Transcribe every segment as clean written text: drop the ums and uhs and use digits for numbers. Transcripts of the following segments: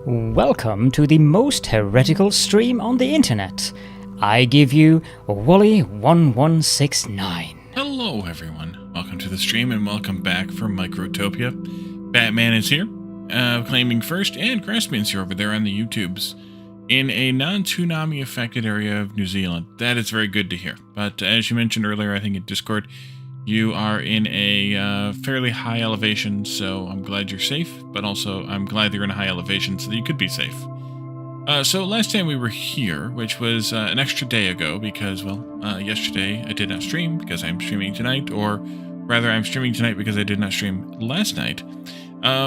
Welcome to the most heretical stream on the internet. I give you Wooly1169. Hello everyone, welcome to the stream and welcome back from Microtopia. Batman is here, claiming first, and Grassman's here over there on the YouTubes, in a non-tsunami affected area of New Zealand. That is very good to hear, but as you mentioned earlier, I think in Discord, you are in a fairly high elevation, so I'm glad you're safe, but also I'm glad you're in a high elevation so that you could be safe. So last time we were here, which was an extra day ago, because, well, yesterday I did not stream because I'm streaming tonight, or rather I'm streaming tonight because I did not stream last night.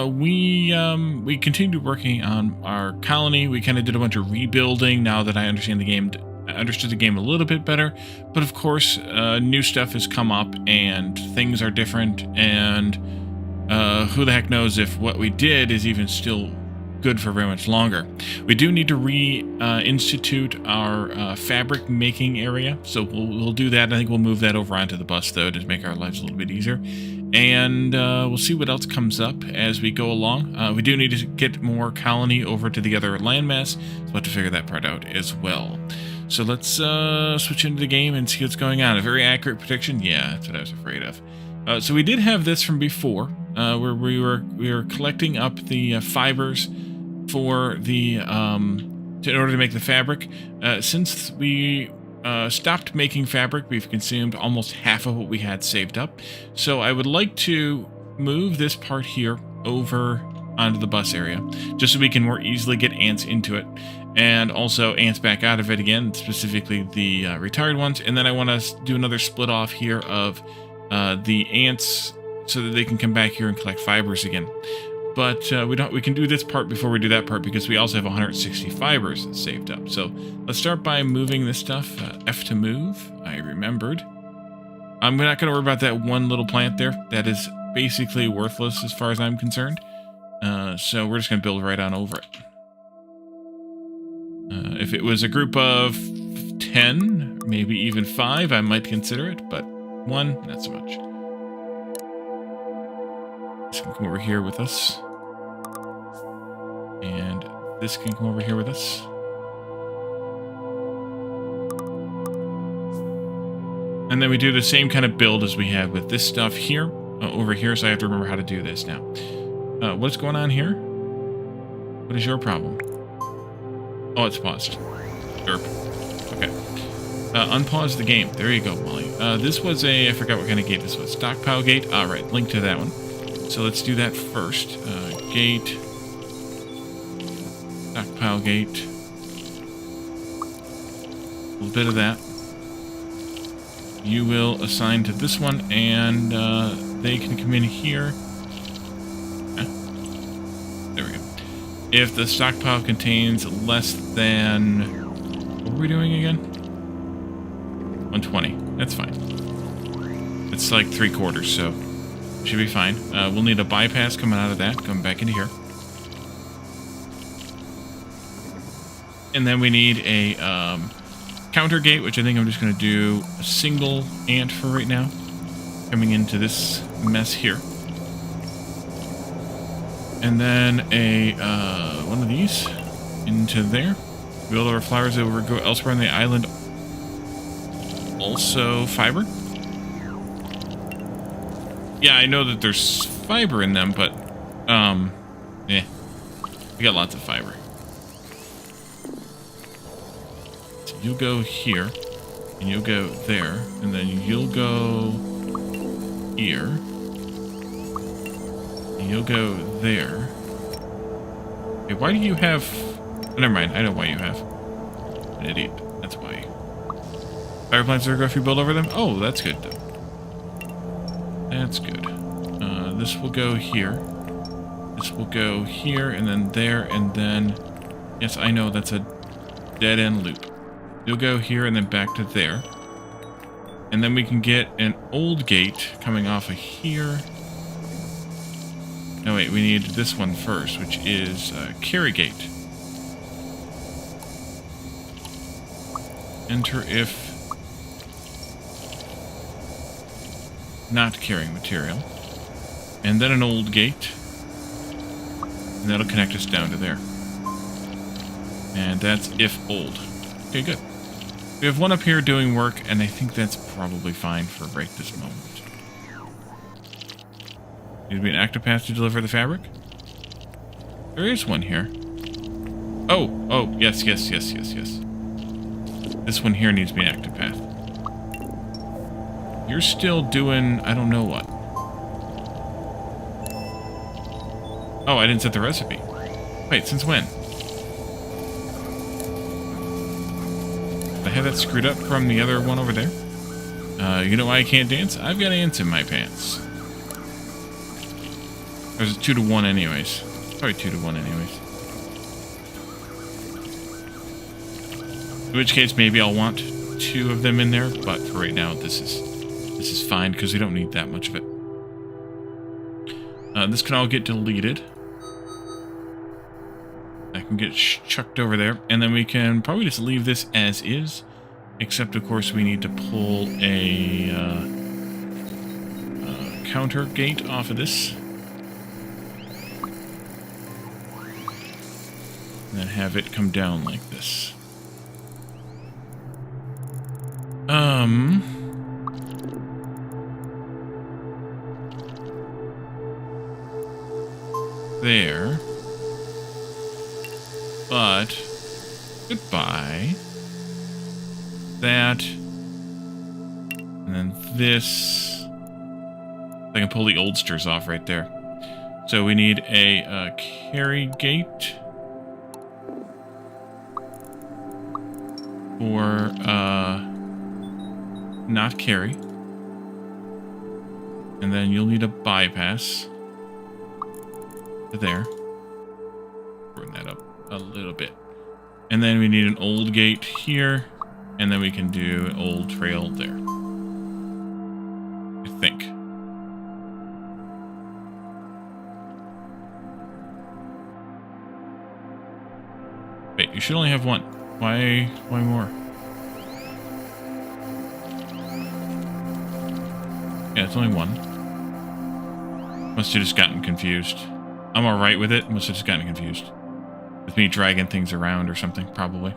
We continued working on our colony. We kind of did a bunch of rebuilding now that I understand the game. I understood the game a little bit better, but of course, new stuff has come up and things are different, and who the heck knows if what we did is even still good for very much longer. We do need to reinstitute our fabric making area, so we'll do that. I think we'll move that over onto the bus, though, to make our lives a little bit easier. And we'll see what else comes up as we go along. We do need to get more colony over to the other landmass, so we'll have to figure that part out as well. So let's switch into the game and see what's going on. A very accurate prediction? Yeah, that's what I was afraid of. So we did have this from before, where we were collecting up the fibers for the in order to make the fabric. Since we stopped making fabric, we've consumed almost half of what we had saved up. So I would like to move this part here over onto the bus area, just so we can more easily get ants into it, and also ants back out of it again, specifically the retired ones. And then I want to do another split off here of the ants so that they can come back here and collect fibers again. But we can do this part before we do that part, because we also have 160 fibers saved up. So let's start by moving this stuff. F to move. I remembered. I'm not going to worry about that one little plant there. That is basically worthless as far as I'm concerned. So we're just going to build right on over it. If it was a group of 10, maybe even 5, I might consider it, but 1, not so much. This can come over here with us. And this can come over here with us. And then we do the same kind of build as we have with this stuff here, over here, so I have to remember how to do this now. What's going on here? What is your problem? Oh, it's paused. Derp. Okay. Unpause the game. There you go, Molly. This was I forgot what kind of gate this was. Stockpile gate? Alright, link to that one. So let's do that first. Gate. Stockpile gate. A little bit of that. You will assign to this one, and they can come in here. There we go. If the stockpile contains less than... What were we doing again? 120. That's fine. It's like 3/4, so should be fine. We'll need a bypass coming out of that, coming back into here. And then we need a counter gate, which I think I'm just going to do a single ant for right now, coming into this mess here. And then a one of these into there. Build our flowers over, go elsewhere on the island. Also fiber. Yeah, I know that there's fiber in them, but we got lots of fiber. So you'll go here, and you'll go there, and then you'll go here. You'll go there. Okay, why do you have... Oh, never mind, I know why you have. An idiot. That's why. Fire plants are if you build over them? Oh, that's good. That's good. This will go here. This will go here, and then there, and then... Yes, I know, that's a dead-end loop. You'll go here, and then back to there. And then we can get an old gate coming off of here. No, wait, we need this one first, which is carry gate. Enter if not carrying material. And then an old gate. And that'll connect us down to there. And that's if old. Okay, good. We have one up here doing work, and I think that's probably fine for right this moment. Needs to be an active path to deliver the fabric? There is one here. Oh, yes. This one here needs to be an active path. You're still doing, I don't know what. Oh, I didn't set the recipe. Wait, since when? Did I have that screwed up from the other one over there? You know why I can't dance? I've got ants in my pants. There's a 2 to 1 anyways. Probably 2 to 1 anyways. In which case, maybe I'll want 2 of them in there, but for right now, this is fine because we don't need that much of it. This can all get deleted. That can get chucked over there, and then we can probably just leave this as is, except of course we need to pull a counter gate off of this. And then have it come down like this. There. But, goodbye. That. And then this. I can pull the oldsters off right there. So we need a carry gate. Or, not carry. And then you'll need a bypass. To there. Bring that up a little bit. And then we need an old gate here. And then we can do an old trail there. I think. Wait, you should only have one. Why more? Yeah, it's only one. Must have just gotten confused. I'm alright with it. Must have just gotten confused. With me dragging things around or something, probably.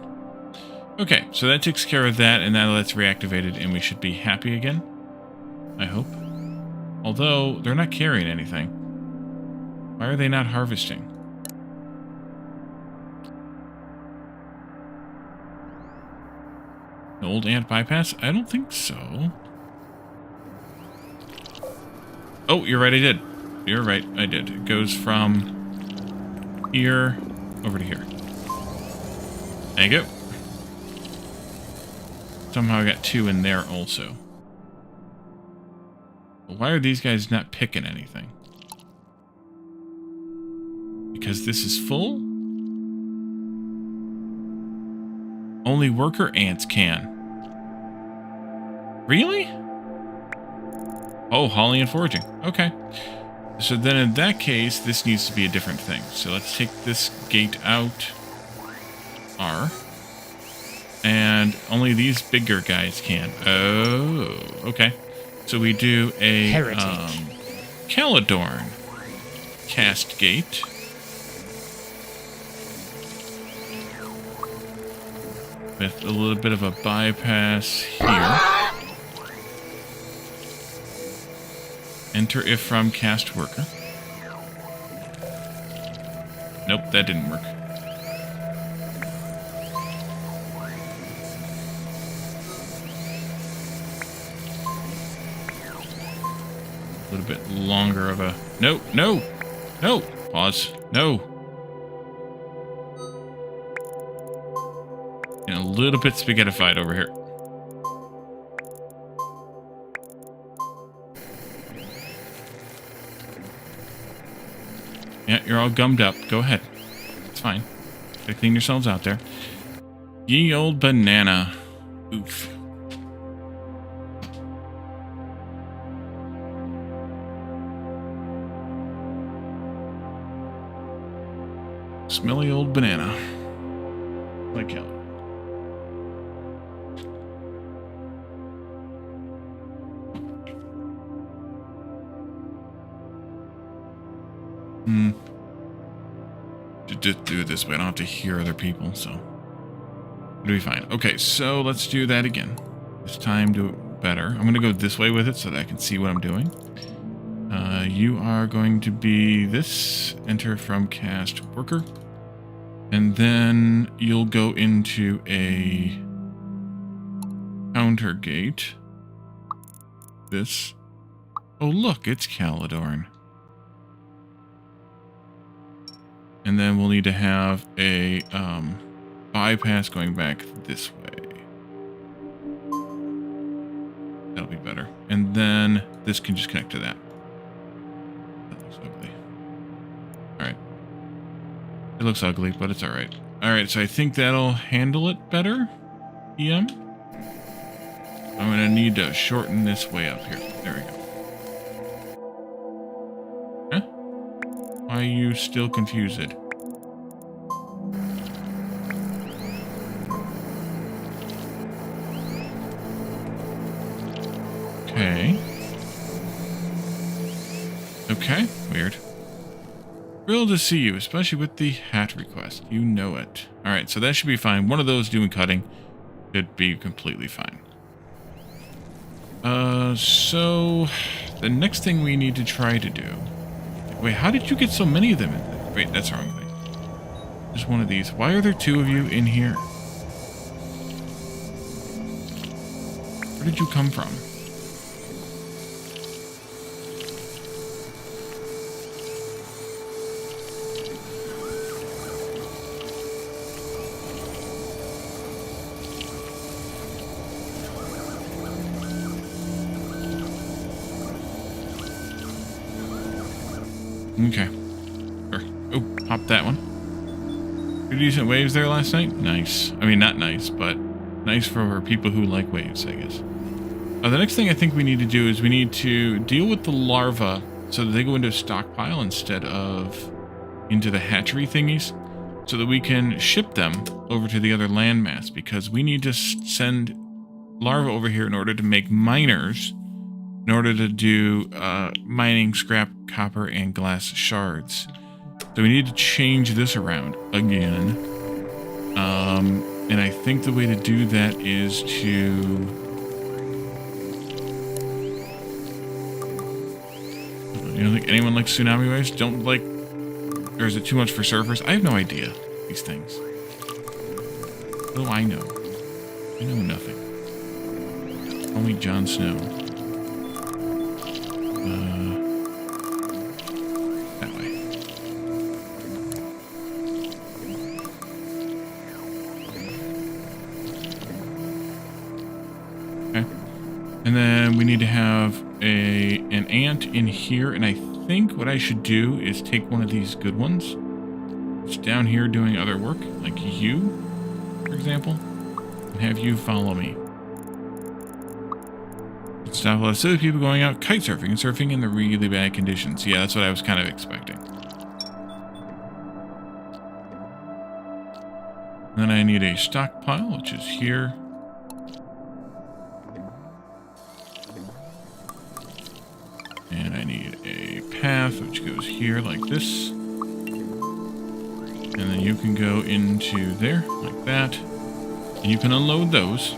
Okay, so that takes care of that, and now that's reactivated, and we should be happy again. I hope. Although, they're not carrying anything. Why are they not harvesting? An old ant bypass? I don't think so. Oh, you're right, I did. You're right, I did. It goes from here over to here. There you go. Somehow I got 2 in there also. Why are these guys not picking anything? Because this is full? Only worker ants can. Really? Oh, hauling and foraging. Okay. So then in that case, this needs to be a different thing. So let's take this gate out. R. And only these bigger guys can. Oh, okay. So we do a Caledorn cast gate. With a little bit of a bypass here. Enter if from cast worker. Nope, that didn't work. A little bit longer of a... No! Pause. No! And a little bit spaghettified over here. Yeah, you're all gummed up. Go ahead. It's fine. Gotta clean yourselves out there. Ye old banana. Oof. Smelly old banana. Like hell. Just do it this way. I don't have to hear other people, so... It'll be fine. Okay, so let's do that again. This time do it better. I'm going to go this way with it so that I can see what I'm doing. You are going to be this. Enter from cast worker. And then you'll go into a counter gate. This. Oh, look, it's Calidorn. And then we'll need to have a bypass going back this way. That'll be better. And then this can just connect to that. That looks ugly. Alright. It looks ugly, but it's alright. Alright, so I think that'll handle it better. I'm going to need to shorten this way up here. There we go. Huh? Why are you still confused? Okay. Okay, weird. Thrilled to see you, especially with the hat request. You know it. Alright, so that should be fine. One of those doing cutting should be completely fine. So the next thing we need to try to do... Wait, how did you get so many of them in there? Wait, that's the wrong thing. Just one of these. Why are there two of you in here? Where did you come from? Okay. Sure. Oh, pop that one. 2 decent waves there last night? Nice. I mean, not nice, but nice for people who like waves, I guess. The next thing I think we need to do is we need to deal with the larvae so that they go into a stockpile instead of into the hatchery thingies, so that we can ship them over to the other landmass, because we need to send larvae over here in order to make miners, in order to do mining scrap, copper, and glass shards. So we need to change this around again. And I think the way to do that is to... You don't think anyone likes tsunami waves? Don't like... Or is it too much for surfers? I have no idea, these things. What do I know? I know nothing. Only Jon Snow. That way. Okay. And then we need to have an ant in here, and I think what I should do is take one of these good ones. It's down here doing other work, like you, for example, and have you follow me. Stop a lot of silly people going out kite surfing and surfing in the really bad conditions. Yeah, that's what I was kind of expecting. Then I need a stockpile, which is here. And I need a path, which goes here like this. And then you can go into there, like that. And you can unload those.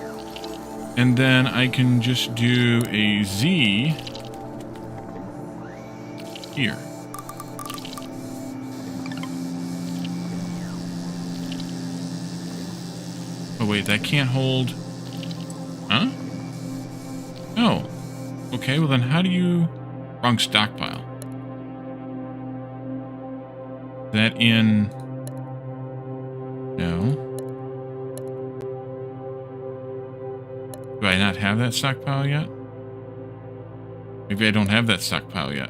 And then I can just do a Z here. Oh wait, that can't hold... Huh? Oh. Okay, well then how do you... Wrong stockpile. That in... No. Do I not have that stockpile yet? Maybe I don't have that stockpile yet.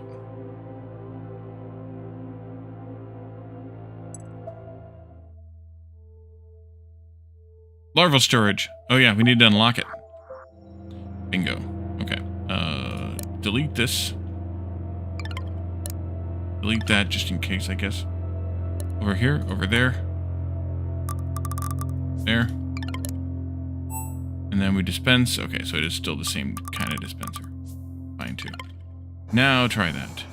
Larval storage. Oh yeah, we need to unlock it. Bingo. Okay. Delete this. Delete that just in case, I guess. Over here, over there. There. And then we dispense. Okay, so it is still the same kind of dispenser. Fine, too. Now try that.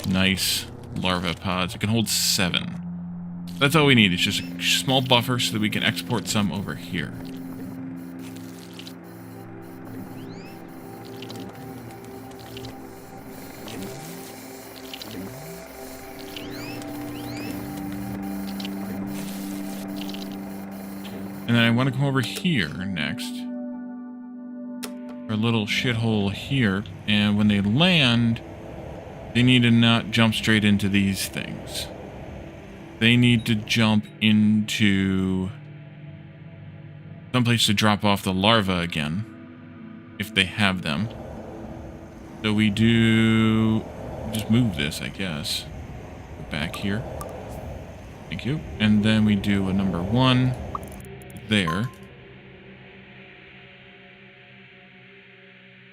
Nice larva pods. It can hold 7. That's all we need. It's just a small buffer so that we can export some over here. And then I want to come over here next. Our little shithole here. And when they land, they need to not jump straight into these things. They need to jump into someplace to drop off the larvae again, if they have them. So we do just move this, I guess. Go back here. Thank you. And then we do a number 1 there.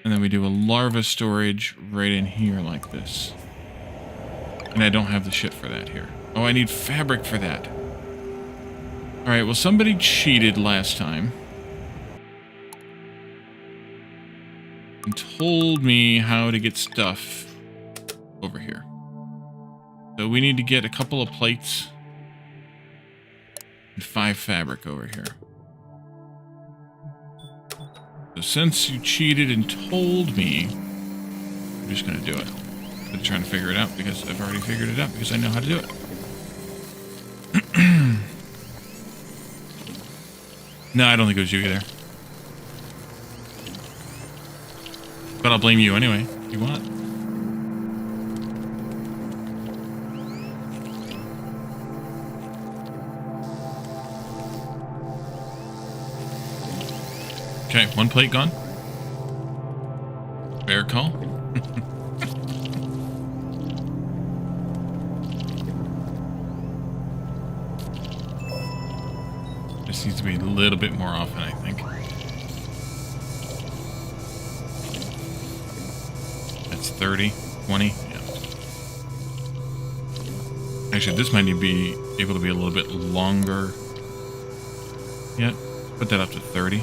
And then we do a larva storage right in here like this. And I don't have the shit for that here. Oh, I need fabric for that. Alright, well, somebody cheated last time. And told me how to get stuff over here. So we need to get a couple of plates and 5 fabric over here. So since you cheated and told me, I'm just going to do it. I'm trying to figure it out because I've already figured it out because I know how to do it. No, I don't think it was you either. But I'll blame you anyway, if you want. Okay, 1 plate gone. Fair call. This needs to be a little bit more often, I think. That's 30, 20, yeah. Actually, this might need to be able to be a little bit longer. Yeah, put that up to 30.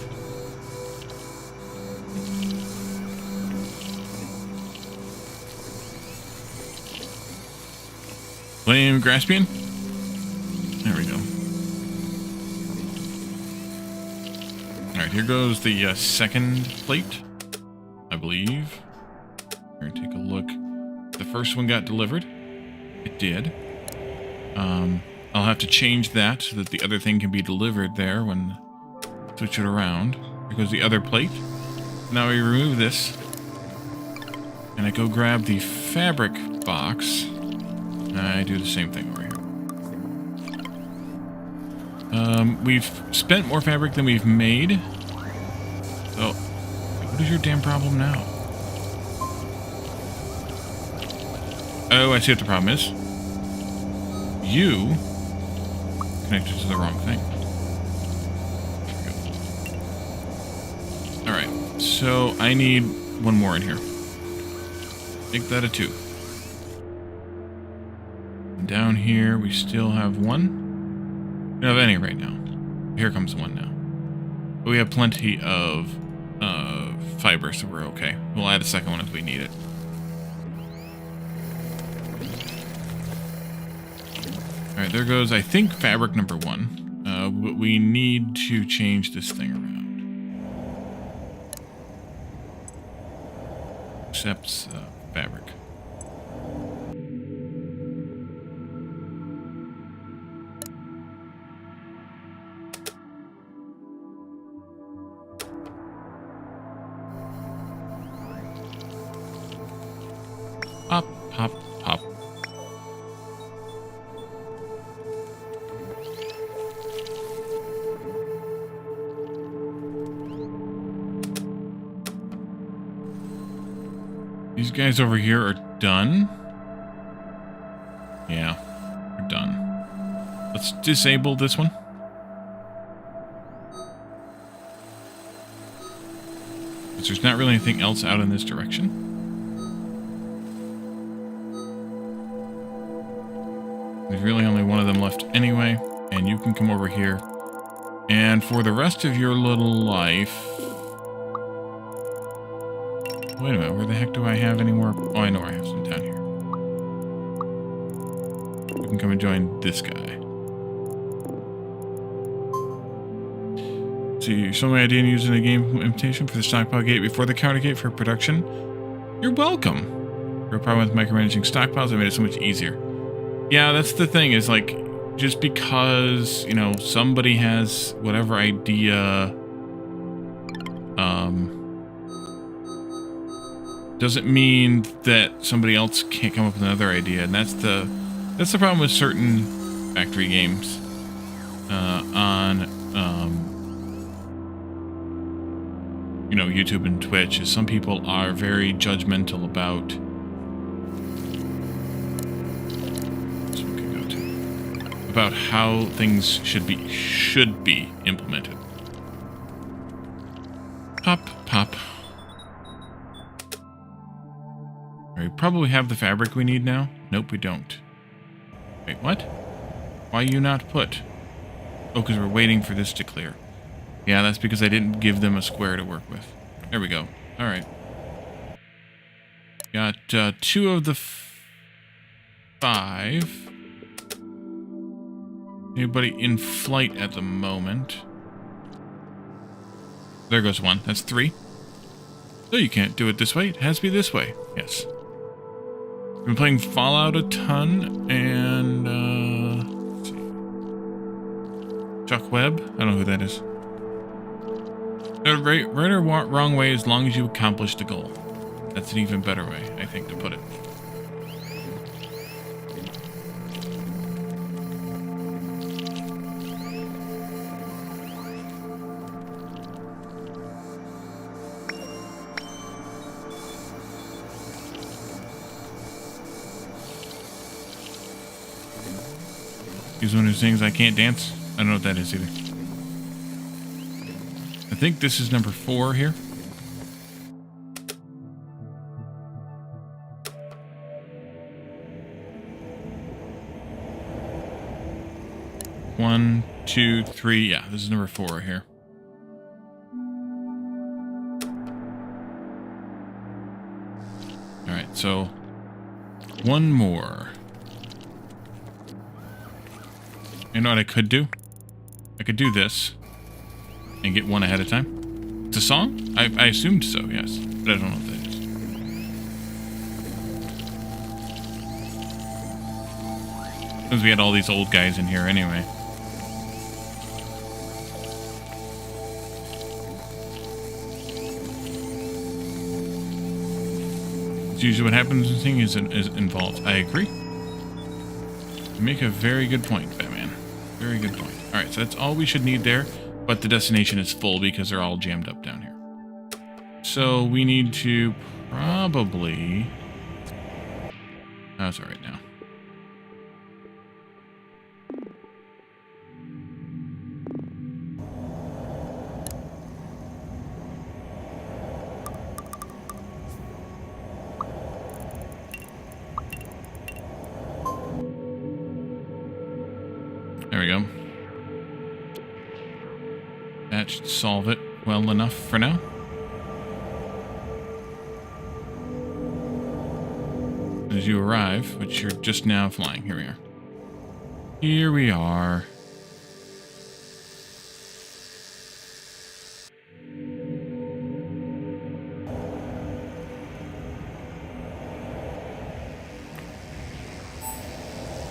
Flame Graspian? There we go. Alright, here goes the second plate, I believe. Here, take a look. The first one got delivered. It did. I'll have to change that so that the other thing can be delivered there when switch it around. Here goes the other plate. Now we remove this. And I go grab the fabric box. I do the same thing over here. We've spent more fabric than we've made. So, what is your damn problem now? Oh, I see what the problem is. You connected to the wrong thing. Alright, so I need 1 more in here. Make that a 2. Down here, we still have 1. We don't have any right now. Here comes 1 now. But we have plenty of fiber, so we're okay. We'll add a second one if we need it. Alright, there goes, I think, fabric number 1. But we need to change this thing around. Accepts fabric. Pop, pop, pop. These guys over here are done. Yeah, we're done. Let's disable this one. Because there's not really anything else out in this direction. There's really only one of them left anyway, and you can come over here. And for the rest of your little life... Wait a minute, where the heck do I have any more? Oh, I know I have some down here. You can come and join this guy. see, show my idea in using a game implementation for the stockpile gate before the counter gate for production. You're welcome. For a problem with micromanaging stockpiles, I made it so much easier. Yeah, that's the thing, is like, just because, you know, somebody has whatever idea, doesn't mean that somebody else can't come up with another idea, and that's the problem with certain factory games on you know, YouTube and Twitch, is some people are very judgmental about how things should be implemented. Pop. We probably have the fabric we need now. Nope, we don't. Wait, what? Why you not put? Oh, because we're waiting for this to clear. Yeah, that's because I didn't give them a square to work with. There we go. All right. Got 2 of the 5. Anybody in flight at the moment? There goes 1. That's 3. So you can't do it this way. It has to be this way. Yes. Been playing Fallout a ton, and let's see. Chuck Webb. I don't know who that is. Right or wrong way, as long as you accomplish the goal. That's an even better way, I think, to put it. He's one who sings I Can't Dance. I don't know what that is either. I think this is number 4 here. One, 2, 3. Yeah, this is number 4 here. All right, so 1 more. You know what I could do? I could do this and get 1 ahead of time. It's a song? I assumed so, yes. But I don't know what that is. Because we had all these old guys in here anyway. It's usually what happens when singing is involved. I agree. You make a very good point, Batman. Very good point. Alright, so that's all we should need there, but the destination is full because they're all jammed up down here. So we need to probably... That's alright now. There we go. That should solve it well enough for now. As you arrive, which you're just now flying. Here we are. Here we are.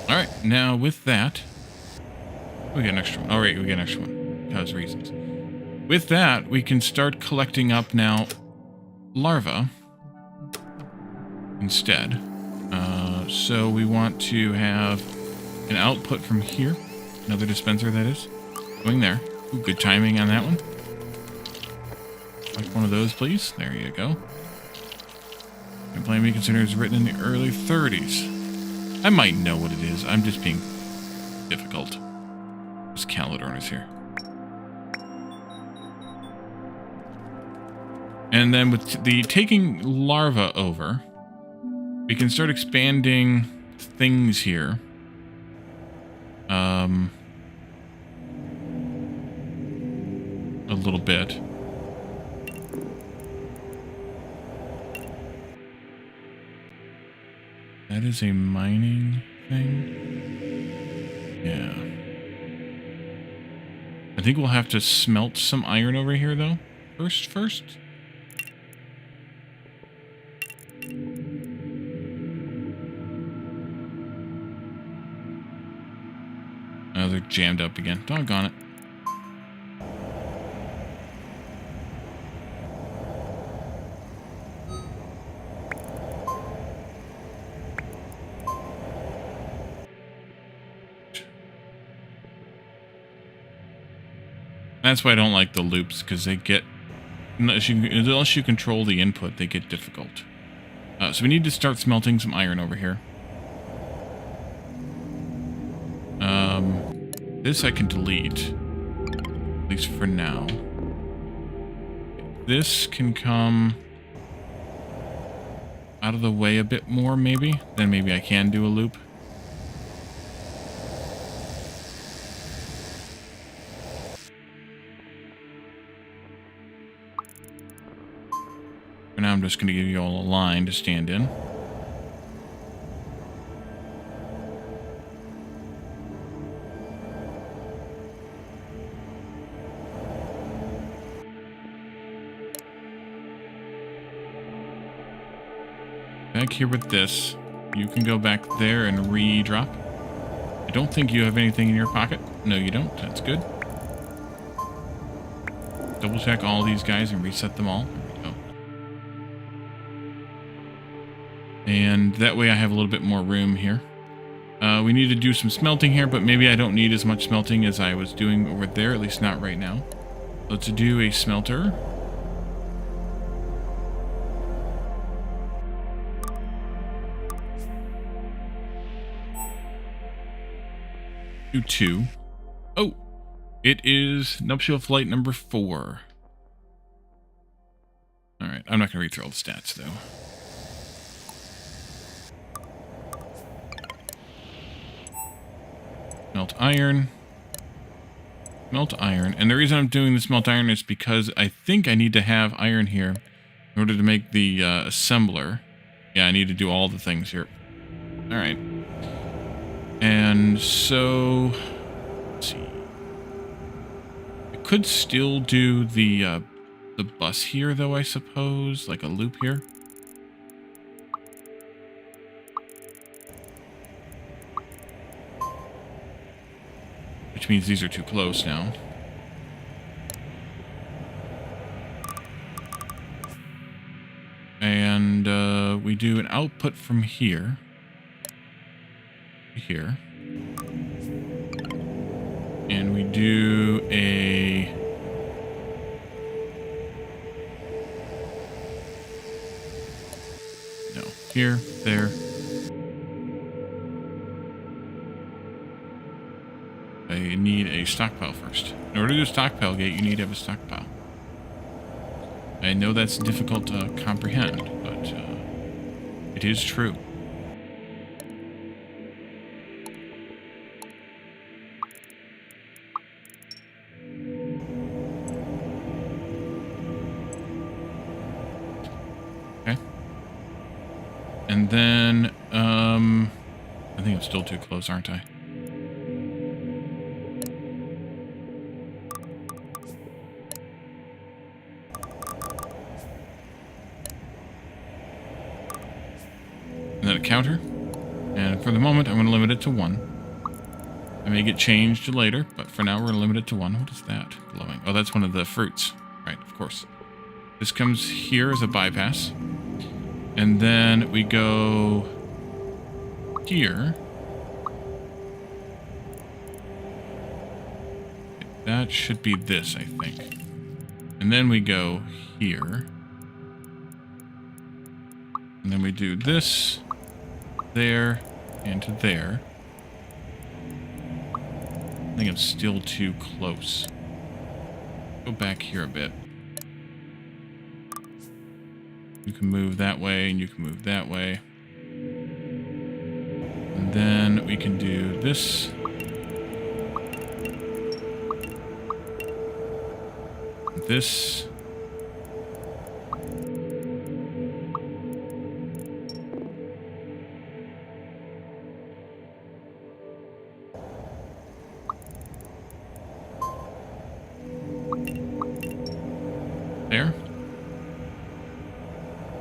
Alright, now with that... We get an extra one. Oh, right, we get an extra one. Because reasons. With that, we can start collecting up now larvae instead. So we want to have an output from here. Another dispenser, that is. Going there. Ooh, good timing on that one. Like one of those, please. There you go. And Plan B considered is written in the early 30s. I might know what it is. I'm just being difficult. There's Calidornis here. And then with the taking larvae over, we can start expanding things here. A little bit. That is a mining thing? Yeah. think we'll have to smelt some iron over here, though. First. Oh, they're jammed up again. Doggone it. That's why I don't like the loops, because they get... Unless you control the input, they get difficult. So we need to start smelting some iron over here. This I can delete. At least for now. This can come out of the way a bit more, maybe. Then maybe I can do a loop. For now, I'm just going to give you all a line to stand in. Back here with this, you can go back there and re-drop. I don't think you have anything in your pocket. No, you don't. That's good. Double check all these guys and reset them all. There we go. And that way I have a little bit more room here. We need to do some smelting here, but maybe I don't need as much smelting as I was doing over there, at least not right now. Let's do a smelter. Do 2. Oh, it is nuptial flight number 4. All right, I'm not going to read through all the stats, though. Melt iron. Melt iron. And the reason I'm doing this melt iron is because I think I need to have iron here in order to make the assembler. Yeah, I need to do all the things here. All right. And so, let's see. I could still do the bus here, though, I suppose, like a loop here. Which means these are too close now. And we do an output from here. Here. And we do a... No. Here, there. I need a stockpile first. In order to do a stockpile gate, you need to have a stockpile. I know that's difficult to comprehend, but it is true. Okay. And then, I think I'm still too close, aren't I? And then a counter. And for the moment, I'm going to limit it to 1. I may get changed later, but for now, we're going to limit it to 1. What is that glowing? Oh, that's one of the fruits. Right, of course. This comes here as a bypass. And then we go here. That should be this, I think. And then we go here. And then we do this, there, and to there. I think I'm still too close. Go back here a bit. You can move that way, and you can move that way. And then we can do this. This.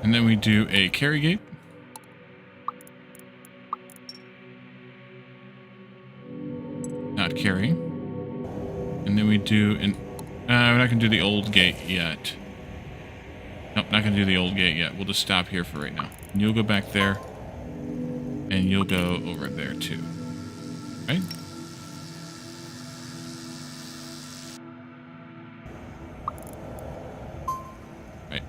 And then we do a carry gate. Not carry. And then we do an... we're not going to do the old gate yet. Nope, not going to do the old gate yet. We'll just stop here for right now. And you'll go back there. And you'll go over there too. Right? Right.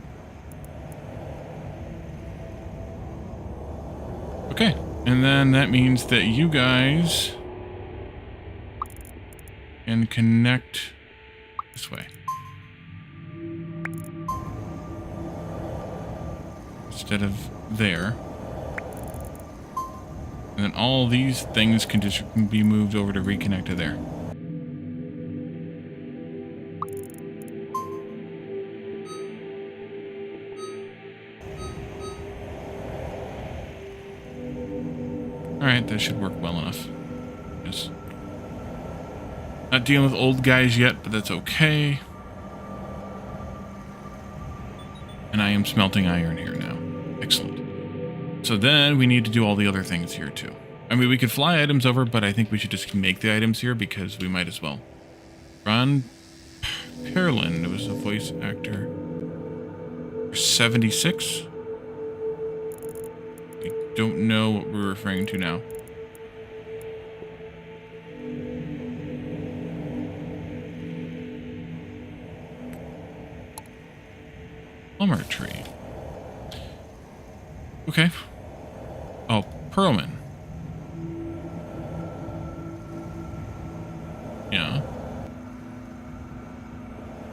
Okay. And then that means that you guys can connect this way. Instead of there. And then all these things can just be moved over to reconnect to there. Alright, that should work well enough. Yes. Not dealing with old guys yet, but that's okay. And I am smelting iron here now. Excellent. So then we need to do all the other things here too. I mean, we could fly items over, but I think we should just make the items here because we might as well. Ron Perlin was a voice actor. 76? I don't know what we're referring to now. Plumber tree. Okay. Oh, pheromone. Yeah.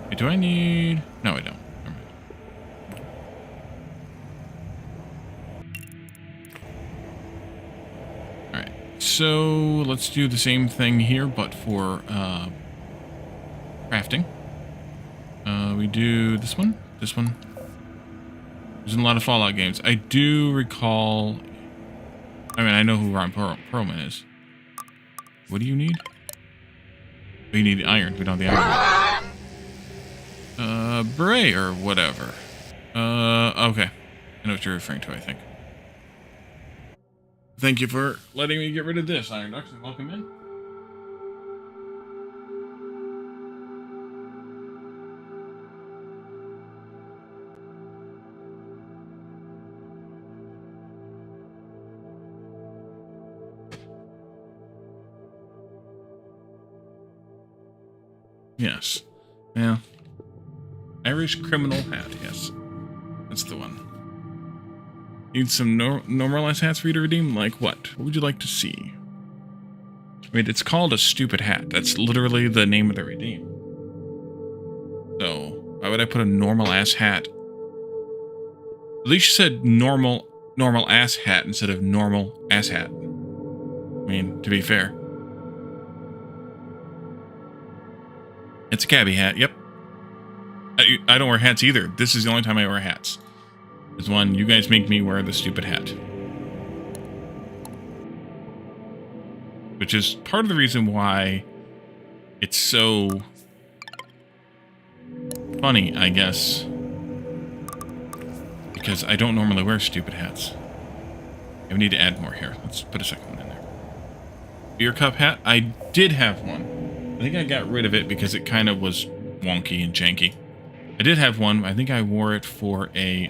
Wait, do I need... No, I don't. Never mind. Alright. So, let's do the same thing here, but for, crafting. We do this one. There's a lot of Fallout games. I do recall... I mean, I know who Ron Perlman is. What do you need? Oh, you need iron. We don't have the iron. Bray or whatever. Okay. I know what you're referring to, I think. Thank you for letting me get rid of this, Iron Ducks, and welcome in. Yes. Yeah. Irish criminal hat, yes. That's the one. Need some normalized hats for you to redeem? Like what? What would you like to see? I mean, it's called a stupid hat. That's literally the name of the redeem. So, why would I put a normal ass hat? At least you said normal ass hat instead of normal ass hat. I mean, to be fair. It's a cabbie hat, yep. I don't wear hats either. This is the only time I wear hats. Is when you guys make me wear the stupid hat. Which is part of the reason why it's so funny, I guess. Because I don't normally wear stupid hats. I need to add more here. Let's put a second one in there. Beer cup hat? I did have one. I think I got rid of it because it kind of was wonky and janky. I did have one. I think I wore it for a,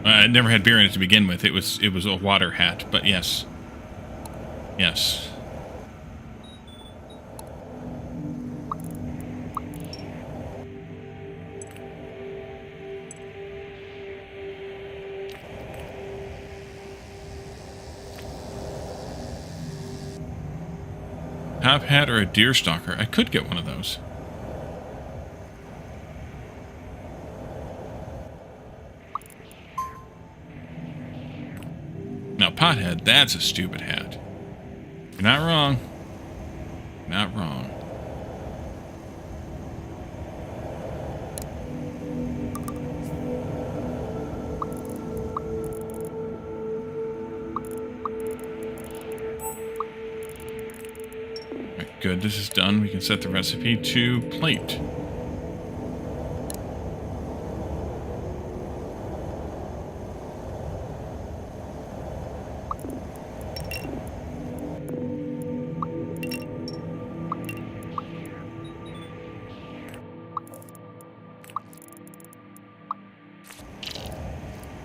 I never had beer in it to begin with. It was a water hat, but yes. Yes. Top hat or a deer stalker? I could get one of those. Now, pothead, that's a stupid hat. You're not wrong. Not wrong. Alright, good. This is done. We can set the recipe to plate.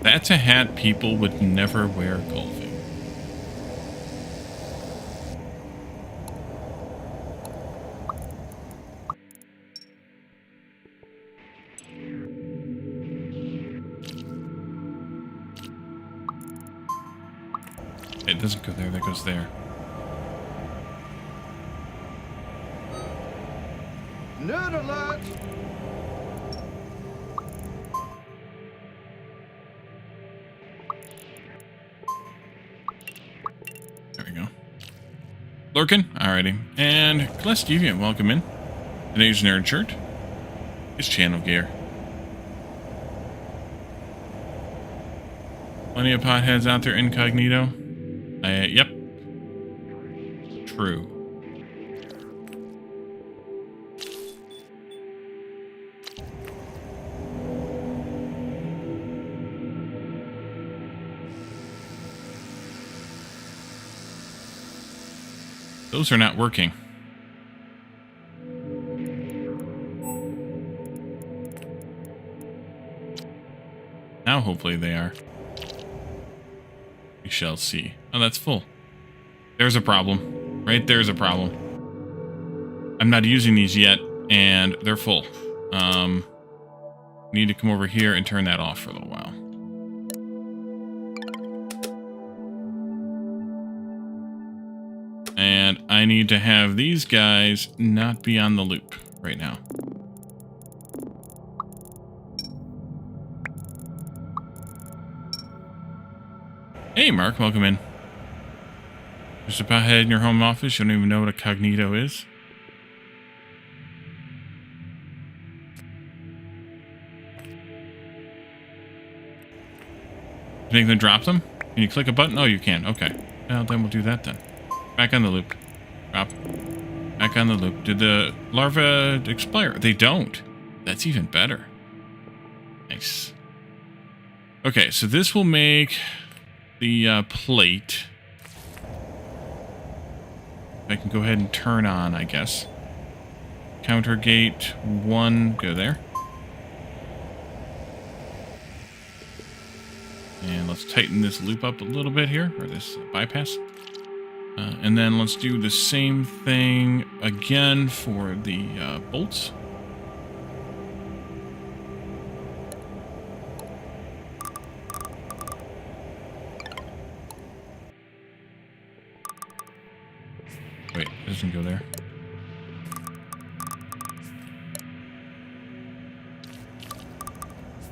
That's a hat people would never wear golfing. It doesn't go there, that goes there. Nerd alert! There we go. Lurkin? Alrighty. And Glass Deviant, welcome in. Today's nerd shirt. His channel gear. Plenty of potheads out there incognito. Yep. True. Those are not working. Now hopefully they are. We shall see. Oh, that's full. There's a problem. Right there's a problem. I'm not using these yet, and they're full. Need to come over here and turn that off for a little while. And I need to have these guys not be on the loop right now. Hey, Mark, welcome in. Just a pothead in your home office, you don't even know what a cognito is? Make them drop them? Can you click a button? Oh, you can. Okay. Well, then we'll do that then. Back on the loop. Drop. Back on the loop. Did the larvae expire? They don't. That's even better. Nice. Okay, so this will make the plate. I can go ahead and turn on, I guess. Counter gate 1, go there. And let's tighten this loop up a little bit here, or this bypass. And then let's do the same thing again for the bolts. Wait, it doesn't go there.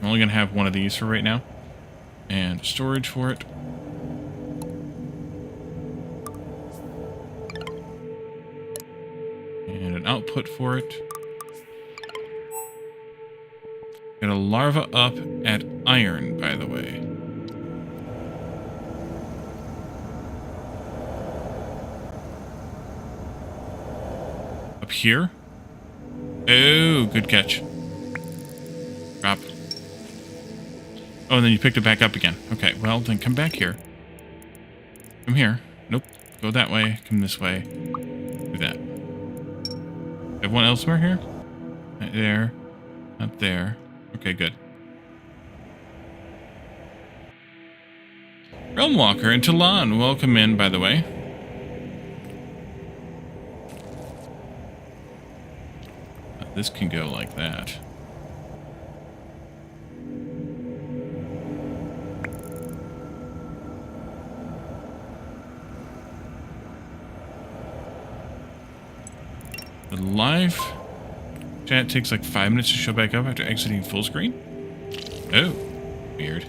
I'm only going to have one of these for right now. And storage for it. And an output for it. Got a larva up at iron, by the way. Up here? Oh, good catch. Drop. Oh, and then you picked it back up again. Okay, well, then come back here. Come here. Nope. Go that way. Come this way. Do that. Have one elsewhere here? Not there. Not there. Okay, good. Realm Walker and Talon, welcome in, by the way. This can go like that. The live chat takes like 5 minutes to show back up after exiting full screen? Oh, weird.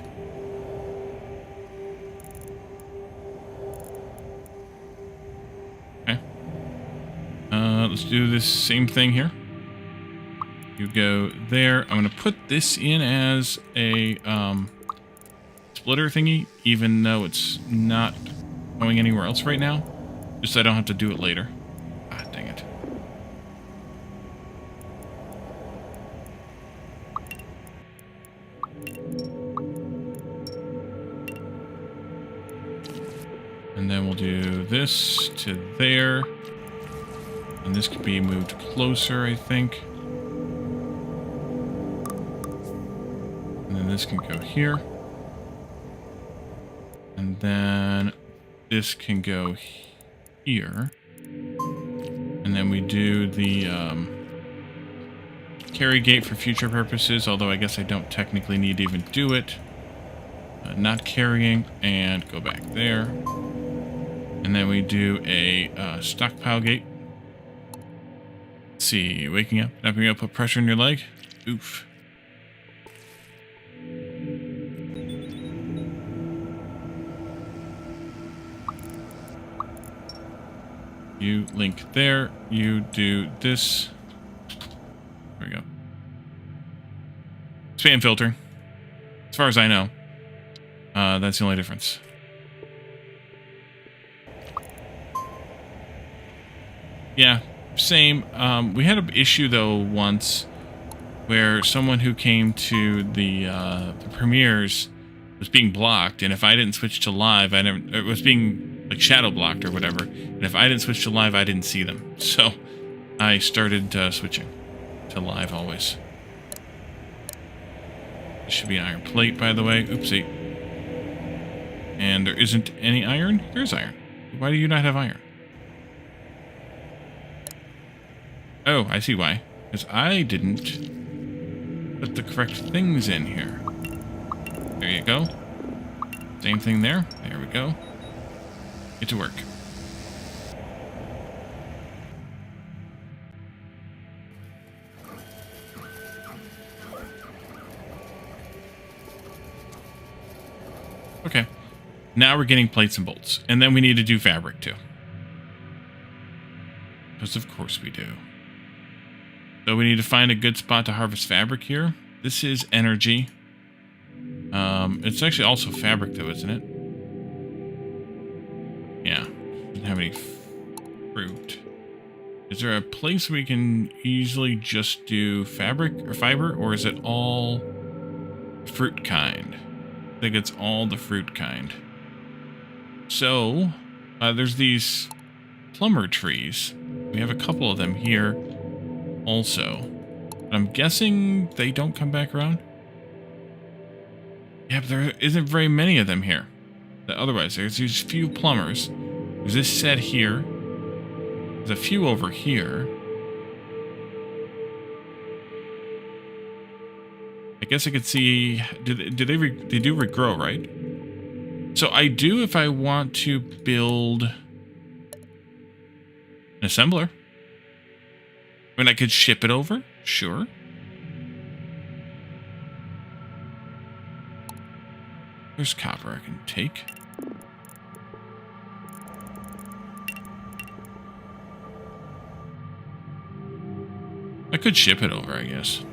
Okay. Let's do this same thing here. You go there. I'm going to put this in as a splitter thingy, even though it's not going anywhere else right now. Just so I don't have to do it later. Ah, dang it. move this to there. And this could be moved closer, I think. And then this can go here. And then this can go here. And then we do the carry gate for future purposes, although I guess I don't technically need to even do it. Not carrying, and go back there. And then we do a stockpile gate. Let's see, waking up, not being able to put pressure in your leg. Oof. You link there, you do this. There we go. Spam filter. As far as I know. That's the only difference. Yeah, same. We had an issue though once where someone who came to the premieres was being blocked, and if I didn't switch to live, it was being like shadow blocked or whatever. And if I didn't switch to live, I didn't see them. So I started switching to live always. This should be an iron plate, by the way. Oopsie. And there isn't any iron? There's iron. Why do you not have iron? Oh, I see why. Because I didn't put the correct things in here. There you go. Same thing there. There we go. Get to work. Okay. Now we're getting plates and bolts. And then we need to do fabric too. Because of course we do. So we need to find a good spot to harvest fabric here. This is energy. It's actually also fabric though, isn't it? Yeah. Doesn't have any fruit. Is there a place we can easily just do fabric or fiber, or is it all fruit kind? I think it's all the fruit kind. So, there's these plumber trees. We have a couple of them here also. But I'm guessing they don't come back around? Yeah, but there isn't very many of them here. Otherwise, there's these few plumbers. There's this set here. There's a few over here. I guess I could see... They do regrow, right? So I do if I want to build an assembler. I mean, I could ship it over. Sure. There's copper I can take. I could ship it over, I guess.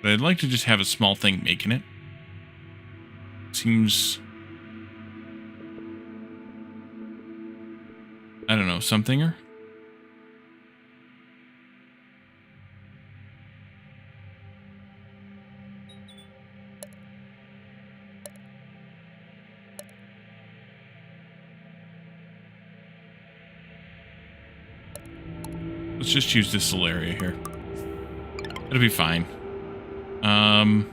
But I'd like to just have a small thing making it. Seems... I don't know, somethinger? Let's just use this little area here. It'll be fine. And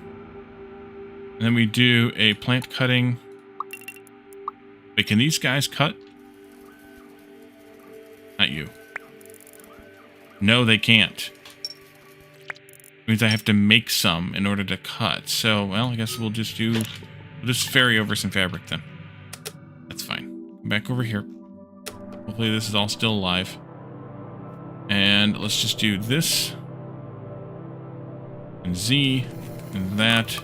then we do a plant cutting. Wait, can these guys cut? Not you. No, they can't. It means I have to make some in order to cut. So, well, I guess we'll just ferry over some fabric then. That's fine. Back over here. Hopefully this is all still alive. And let's just do this. And Z. And that.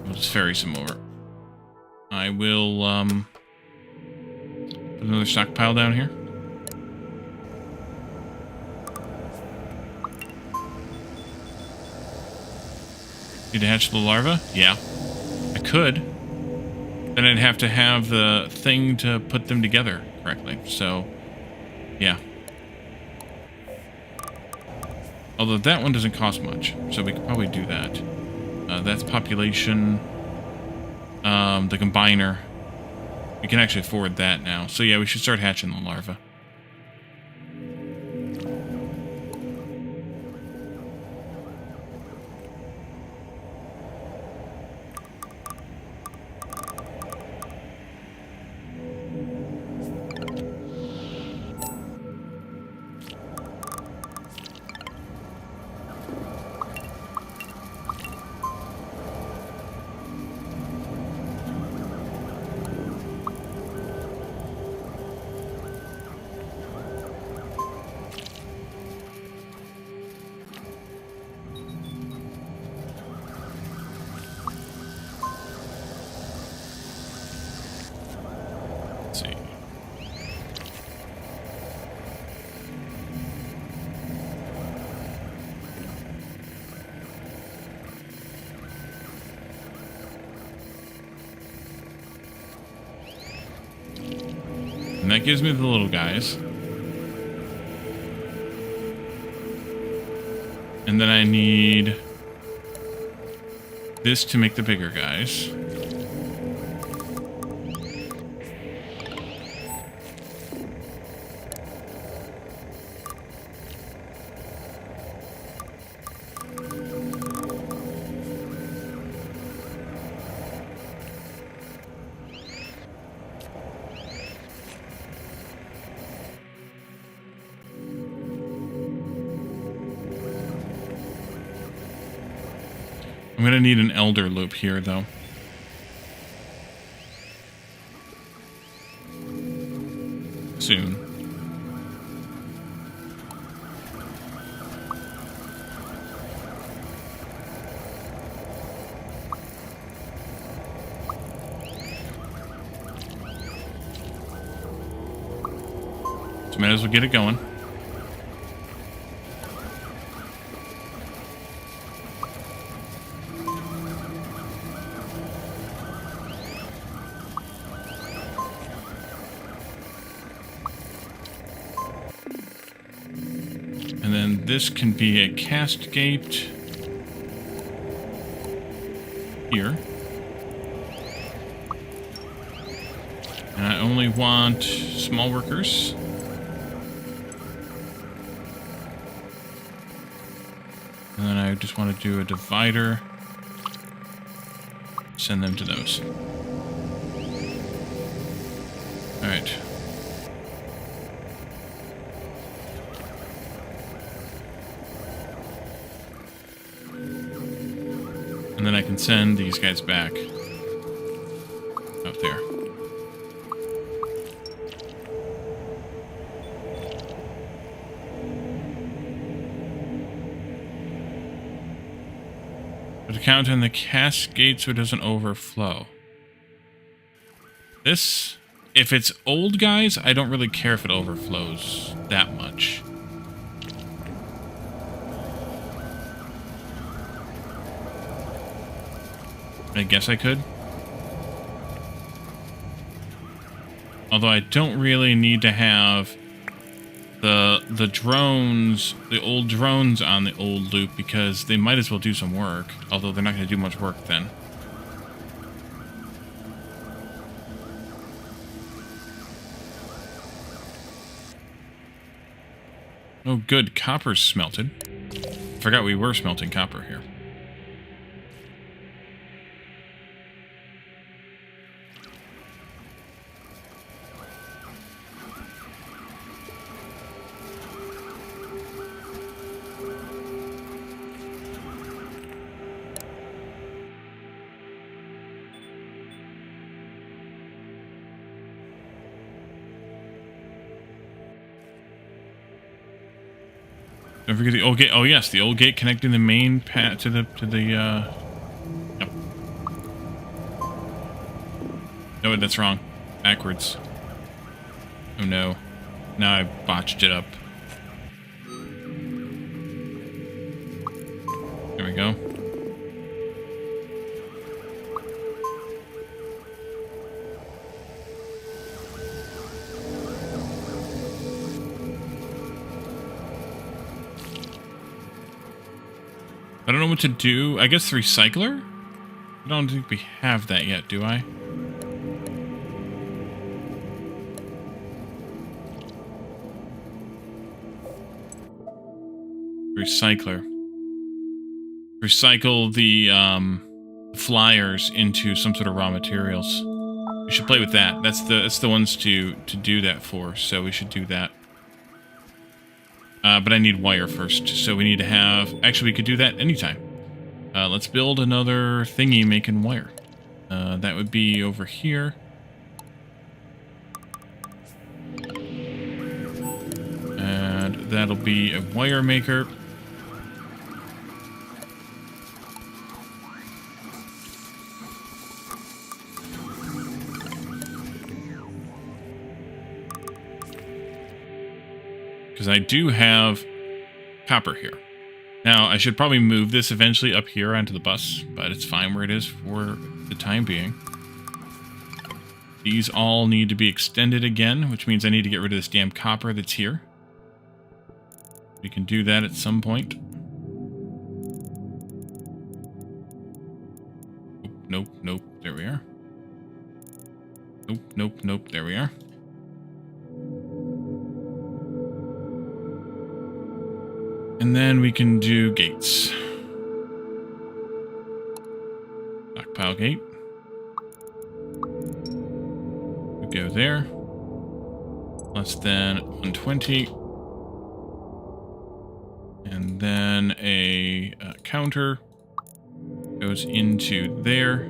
We'll just ferry some over. I will, put another stockpile down here. Need to hatch the larva? Yeah. I could. Then I'd have to have the thing to put them together correctly. So, yeah. Although that one doesn't cost much, so we could probably do that. That's population. The combiner. We can actually afford that now. So yeah, we should start hatching the larvae. Let's see. And that gives me the little guys. And then I need this to make the bigger guys. I'm gonna need an elder loop here, though. Soon. So might as well get it going. And then this can be a cast gate here. And I only want small workers. And then I just want to do a divider. Send them to those. Alright. And then I can send these guys back out there. But to count in the cascade so it doesn't overflow. This, if it's old guys, I don't really care if it overflows that much. I guess I could. Although I don't really need to have the drones, the old drones on the old loop, because they might as well do some work. Although they're not going to do much work then. Oh good, copper's smelted. Forgot we were smelting copper here. Don't forget the old gate. Oh yes, the old gate connecting the main path to the Yep. No, that's wrong. Backwards. Oh no. Now I botched it up. There we go. don't know what to do. I guess the recycler? I don't think we have that yet, do I? Recycler. Recycle the flyers into some sort of raw materials. We should play with that. That's the ones to do that for, so we should do that. But I need wire first, so we need to have... Actually, we could do that anytime. Let's build another thingy making wire. That would be over here. And that'll be a wire maker. Because I do have copper here. Now, I should probably move this eventually up here onto the bus, but it's fine where it is for the time being. These all need to be extended again, which means I need to get rid of this damn copper that's here. We can do that at some point. Nope, nope, there we are. Nope, nope, nope, there we are. And then we can do gates. Stockpile gate. We go there. Less than 120. And then a counter goes into there.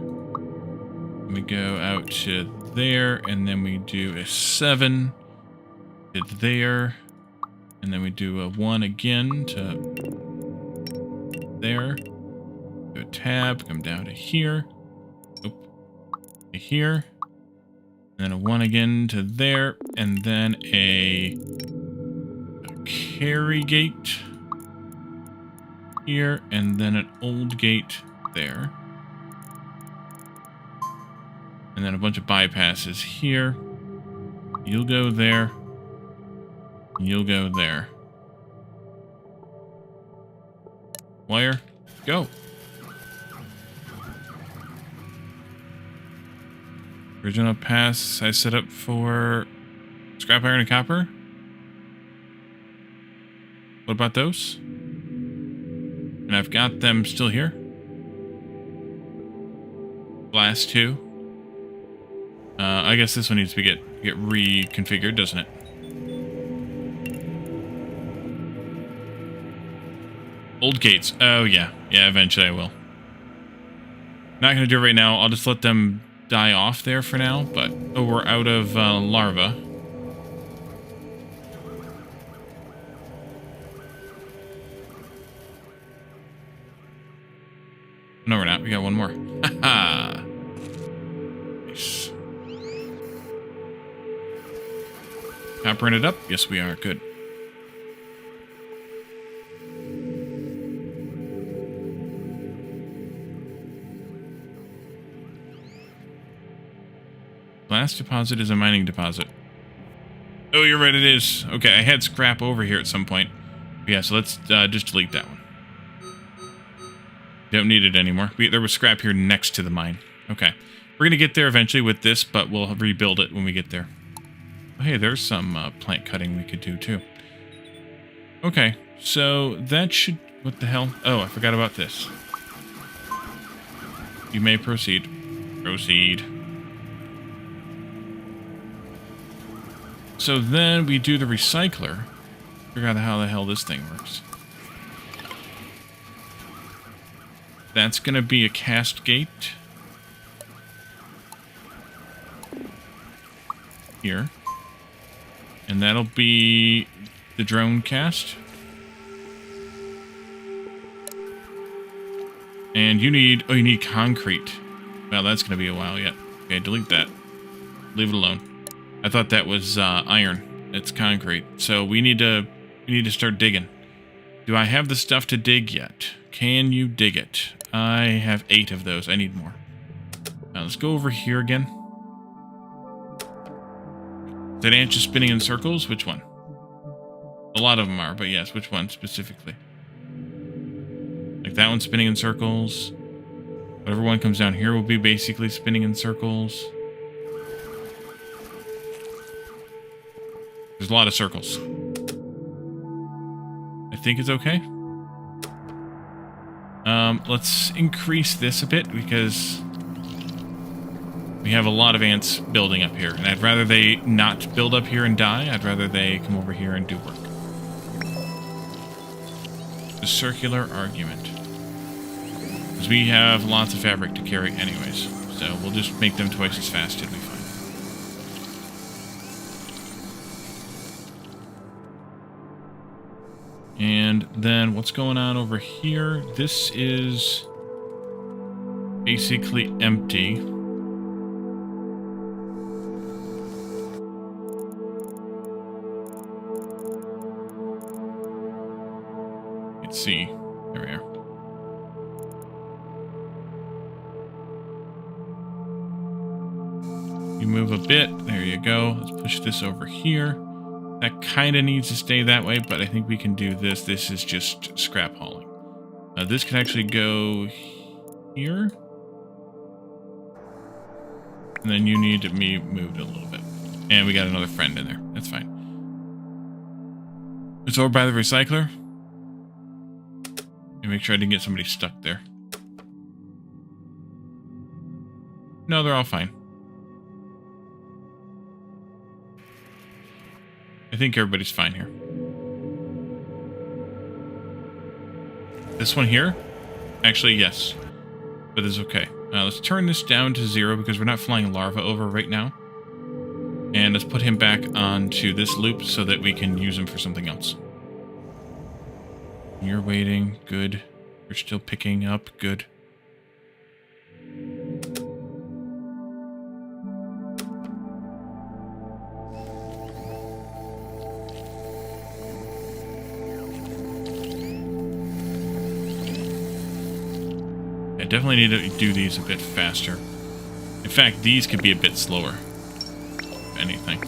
We go out to there, and then we do a 7 to there. And then we do a 1 again to there. Do a tab, come down to here. Nope. To here. And then a 1 again to there. And then a carry gate here. And then an old gate there. And then a bunch of bypasses here. You'll go there. You'll go there. Wire, go. Original pass I set up for scrap iron and copper. What about those? And I've got them still here. Glass 2. I guess this one needs to get reconfigured, doesn't it? Old gates. Oh, yeah. Yeah, eventually I will. Not going to do it right now. I'll just let them die off there for now. But, oh, we're out of larva. No, we're not. We got one more. Ha-ha! Nice. Coppering it up? Yes, we are. Good. Glass deposit is a mining deposit. Oh, you're right, it is. Okay, I had scrap over here at some point. Yeah, so let's just delete that one. Don't need it anymore. There was scrap here next to the mine. Okay. We're going to get there eventually with this, but we'll rebuild it when we get there. Oh, hey, there's some plant cutting we could do, too. Okay, so that should... What the hell? Oh, I forgot about this. You may proceed. Proceed. So then we do the recycler. Figure out how the hell this thing works. That's going to be a cast gate. Here. And that'll be the drone cast. And you need... Oh, you need concrete. Well, that's going to be a while yet. Okay, delete that. Leave it alone. I thought that was iron. It's concrete. So we need to start digging. Do I have the stuff to dig yet? Can you dig it? I have 8 of those. I need more. Now let's go over here again. Is that ant just spinning in circles? Which one? A lot of them are, but yes, which one specifically? Like Like that one's spinning in circles. Whatever one comes down here will be basically spinning in circles. There's a lot of circles. I think it's okay. Let's increase this a bit because we have a lot of ants building up here. And I'd rather they not build up here and die. I'd rather they come over here and do work. The circular argument. Because we have lots of fabric to carry anyways. So we'll just make them twice as fast till we find. And then what's going on over here? This is basically empty. Let's see. There we are. You move a bit. There you go. Let's push this over here. That kind of needs to stay that way, but I think we can do this. This is just scrap hauling. This can actually go here. And then you need to be moved a little bit. And we got another friend in there. That's fine. It's over by the recycler. And make sure I didn't get somebody stuck there. No, they're all fine. I think everybody's fine here. This one here? Actually, yes. But it's okay. Let's turn this down to 0 because we're not flying larva over right now. And let's put him back onto this loop so that we can use him for something else. You're waiting. Good. You're still picking up. Good. I definitely need to do these a bit faster. In fact, these could be a bit slower. If anything.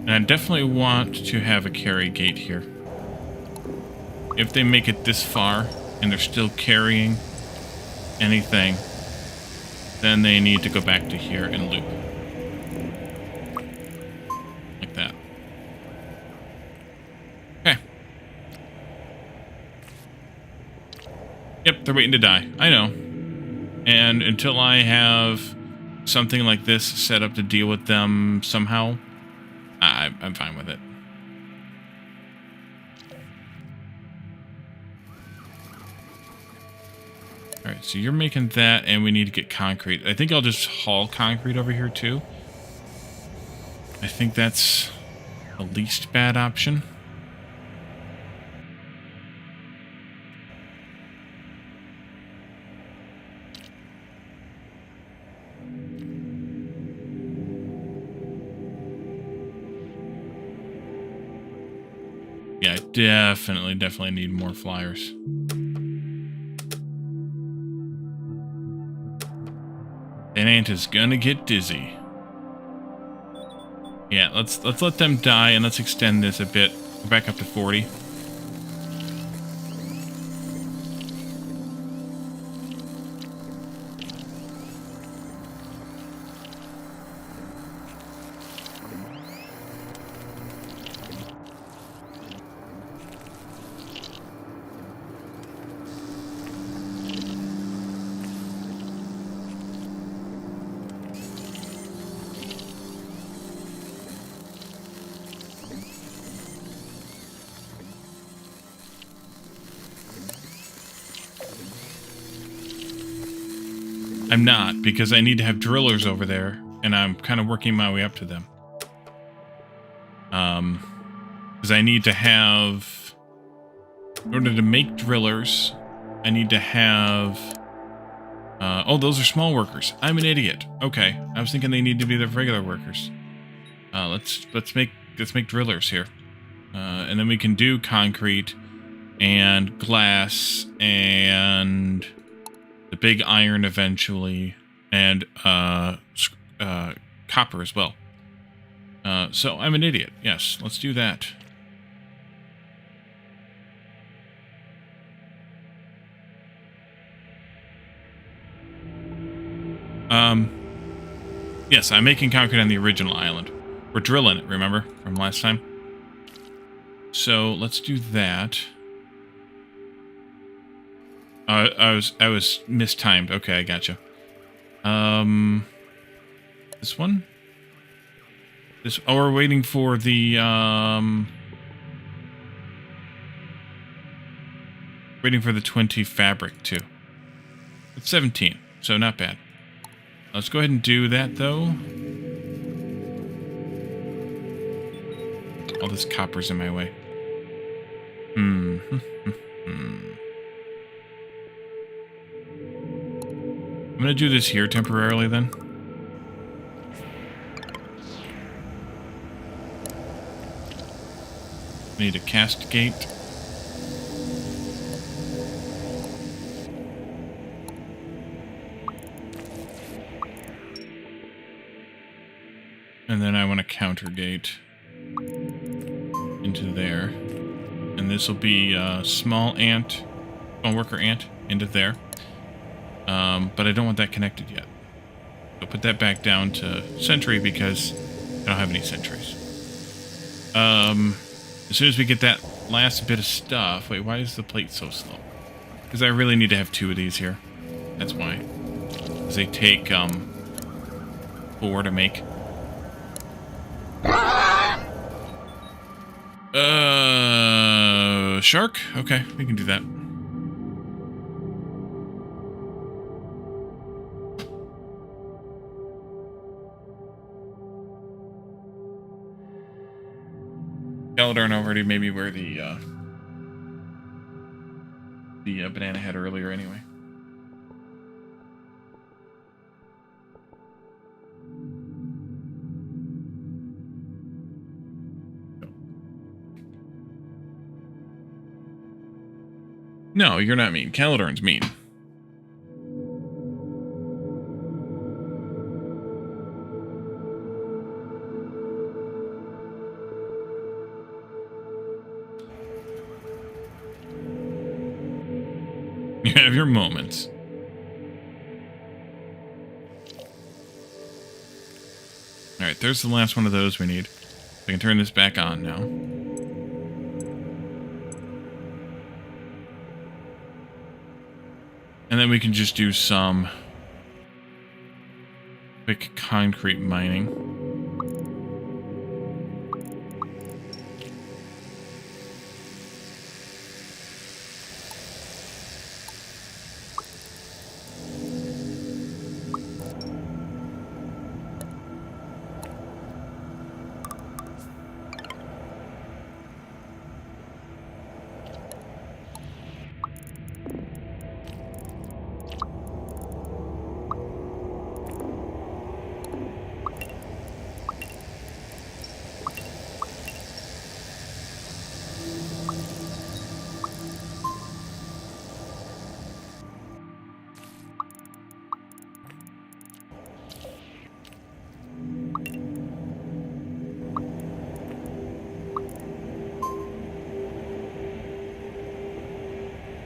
And I definitely want to have a carry gate here. If they make it this far and they're still carrying anything, then they need to go back to here and loop. Like that. Okay. Yep, they're waiting to die. I know. And until I have something like this set up to deal with them somehow, I'm fine with it. Alright, so you're making that, and we need to get concrete. I think I'll just haul concrete over here, too. I think that's the least bad option. Yeah, I definitely need more flyers. An ant is gonna get dizzy. Yeah, let's let them die and let's extend this a bit. Go back up to 40. I'm not, because I need to have drillers over there, and I'm kind of working my way up to them. Because I need to have, in order to make drillers, I need to have, oh, those are small workers. I'm an idiot. Okay, I was thinking they need to be the regular workers. Let's make drillers here. And then we can do concrete and glass and the big iron eventually, and copper as well. So I'm an idiot. Yes, let's do that. Yes, I'm making concrete on the original island. We're drilling it, remember, from last time? So let's do that. I was mistimed. Okay, I gotcha. This one? This, oh, we're waiting for the, waiting for the 20 fabric, too. It's 17, so not bad. Let's go ahead and do that, though. All this copper's in my way. I'm gonna do this here temporarily, then. Need a cast gate. And then I want a counter gate into there. And this will be a small worker ant into there. But I don't want that connected yet. So put that back down to sentry because I don't have any sentries. As soon as we get that last bit of stuff... Wait, why is the plate so slow? Because I really need to have 2 of these here. That's why. Because they take 4 to make. Shark? Okay, we can do that. Caladorn already made me wear the banana head earlier anyway. No, you're not mean. Caladorn's mean. You have your moments. Alright, there's the last one of those we need. I can turn this back on now. And then we can just do some quick concrete mining.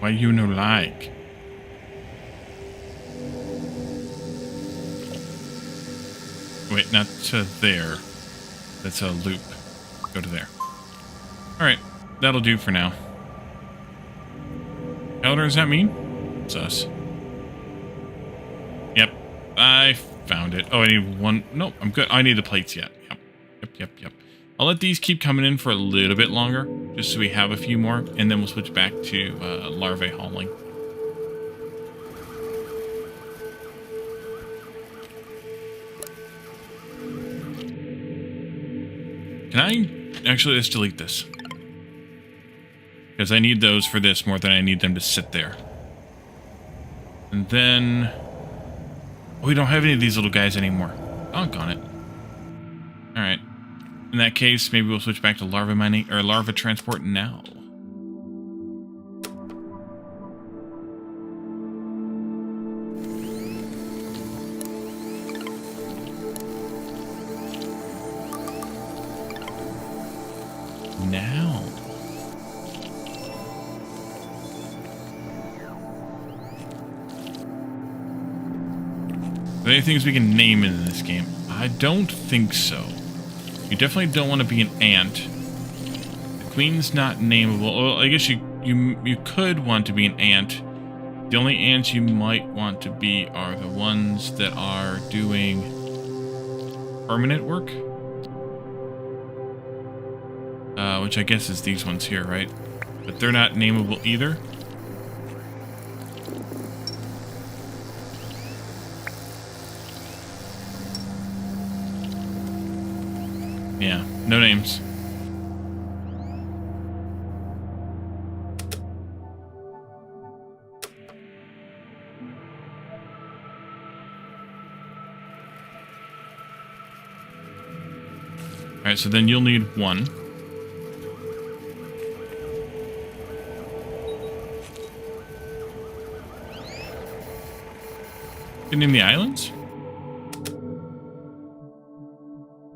Why you no like? Wait, not to there. That's a loop. Go to there. Alright, that'll do for now. Elder, is that mean? It's us. Yep, I found it. Oh, I need one. Nope, I'm good. I need the plates yet. Yep. I'll let these keep coming in for a little bit longer, just so we have a few more, and then we'll switch back to larvae hauling. Can I actually, let's delete this. Because I need those for this more than I need them to sit there. And then... we don't have any of these little guys anymore. Doggone it. Alright. In that case, maybe we'll switch back to larva mining, or larva transport now. Now. Are there any things we can name in this game? I don't think so. You definitely don't want to be an ant. The queen's not nameable. Well, I guess you could want to be an ant. The only ants you might want to be are the ones that are doing permanent work. Which I guess is these ones here, right? But they're not nameable either. Yeah, no names. Alright, so then you'll need one. Can you name the islands?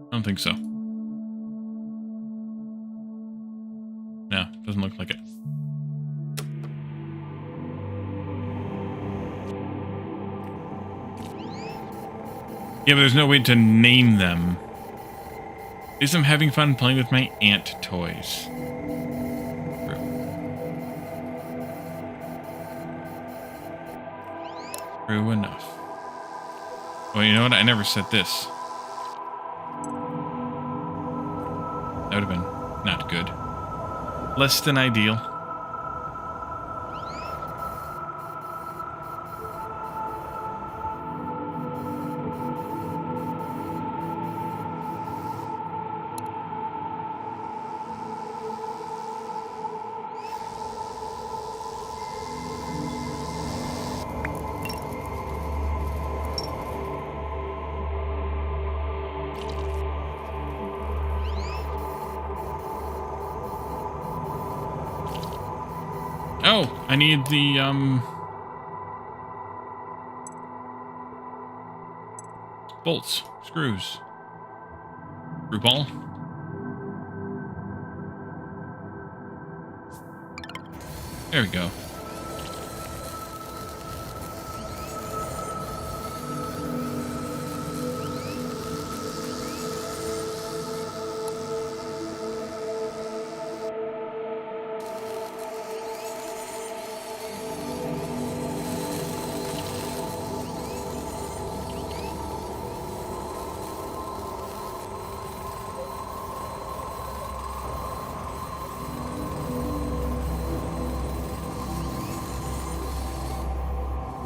I don't think so. No, doesn't look like it. Yeah, but there's no way to name them. At least I'm having fun playing with my ant toys. True enough. Well, you know what? I never said this. That would have been not good. Less than ideal. Oh, I need the, bolts, screws. Screw ball. There we go.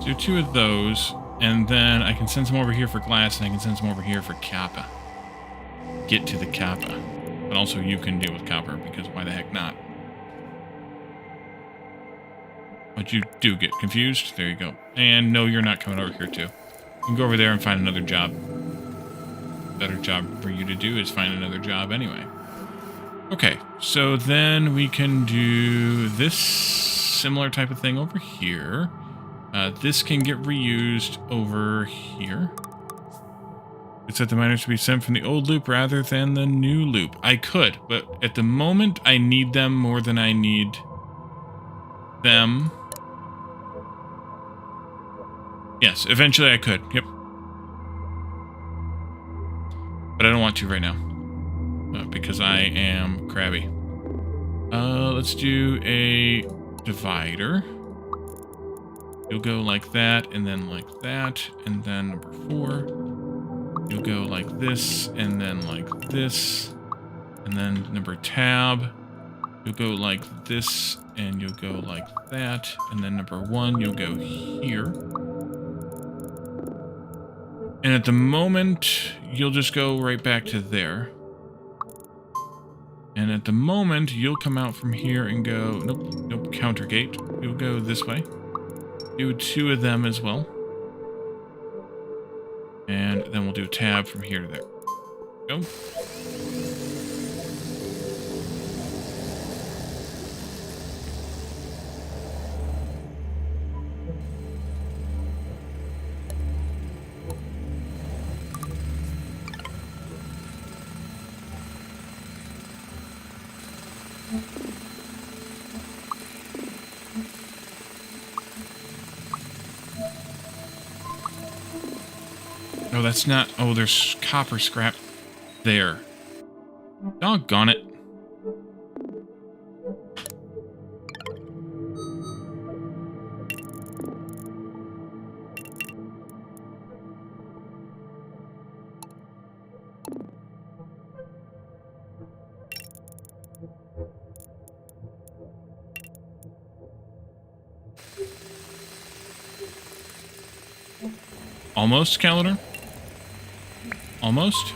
Do two of those, and then I can send some over here for glass, and I can send some over here for Kappa. Get to the Kappa. But also you can deal with copper, because why the heck not? But you do get confused. There you go. And no, you're not coming over here too. You can go over there and find another job. Better job for you to do is find another job anyway. Okay, so then we can do this similar type of thing over here. This can get reused over here. It said the miners to be sent from the old loop rather than the new loop. I could, but at the moment I need them more than I need them. Yes, eventually I could, yep. But I don't want to right now. Because I am crabby. Let's do a divider. You'll go like that, and then like that, and then number 4. You'll go like this, and then like this, and then number tab. You'll go like this, and you'll go like that, and then number 1, you'll go here. And at the moment, you'll just go right back to there. And at the moment, you'll come out from here and go... Nope, counter gate. You'll go this way. Do 2 of them as well. And then we'll do a tab from here to there. Go. Oh, that's not... Oh, there's copper scrap there. Doggone it. Almost, Calendar? Almost?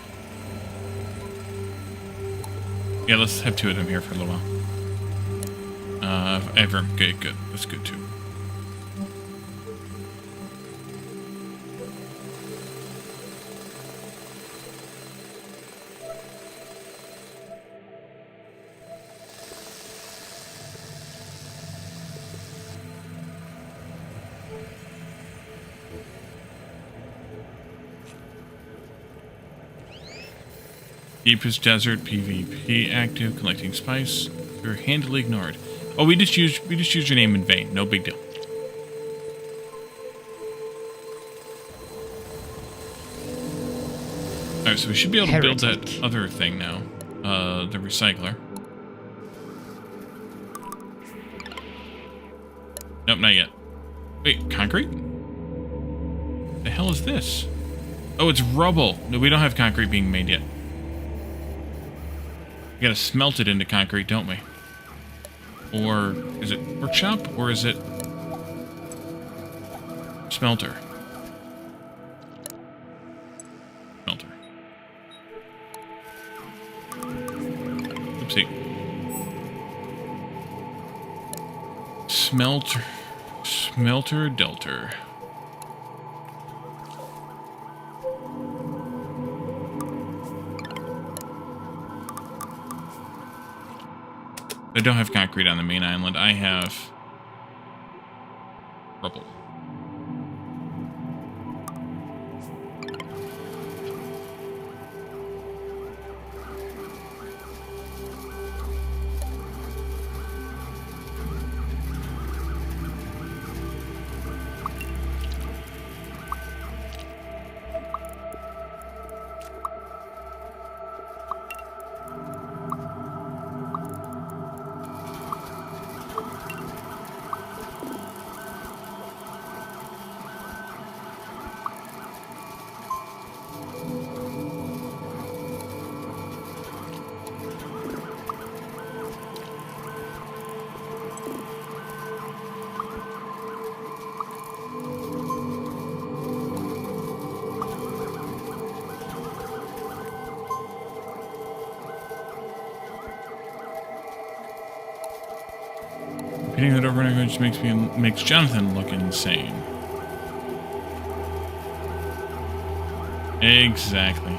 Yeah, let's have 2 of them here for a little while. Ever. Okay, good. That's good too. Deepest Desert, PvP active, collecting spice. You're handily ignored. Oh, we just used your name in vain. No big deal. Alright, so we should be able to build that other thing now. The recycler. Nope, not yet. Wait, concrete? The hell is this? Oh, it's rubble. No, we don't have concrete being made yet. We gotta smelt it into concrete, don't we? Or is it workshop, or is it smelter? Smelter. Oopsie. Smelter. Smelter delter. I don't have concrete on the main island. I have rubble. Repeating that over and over just makes Jonathan look insane. Exactly.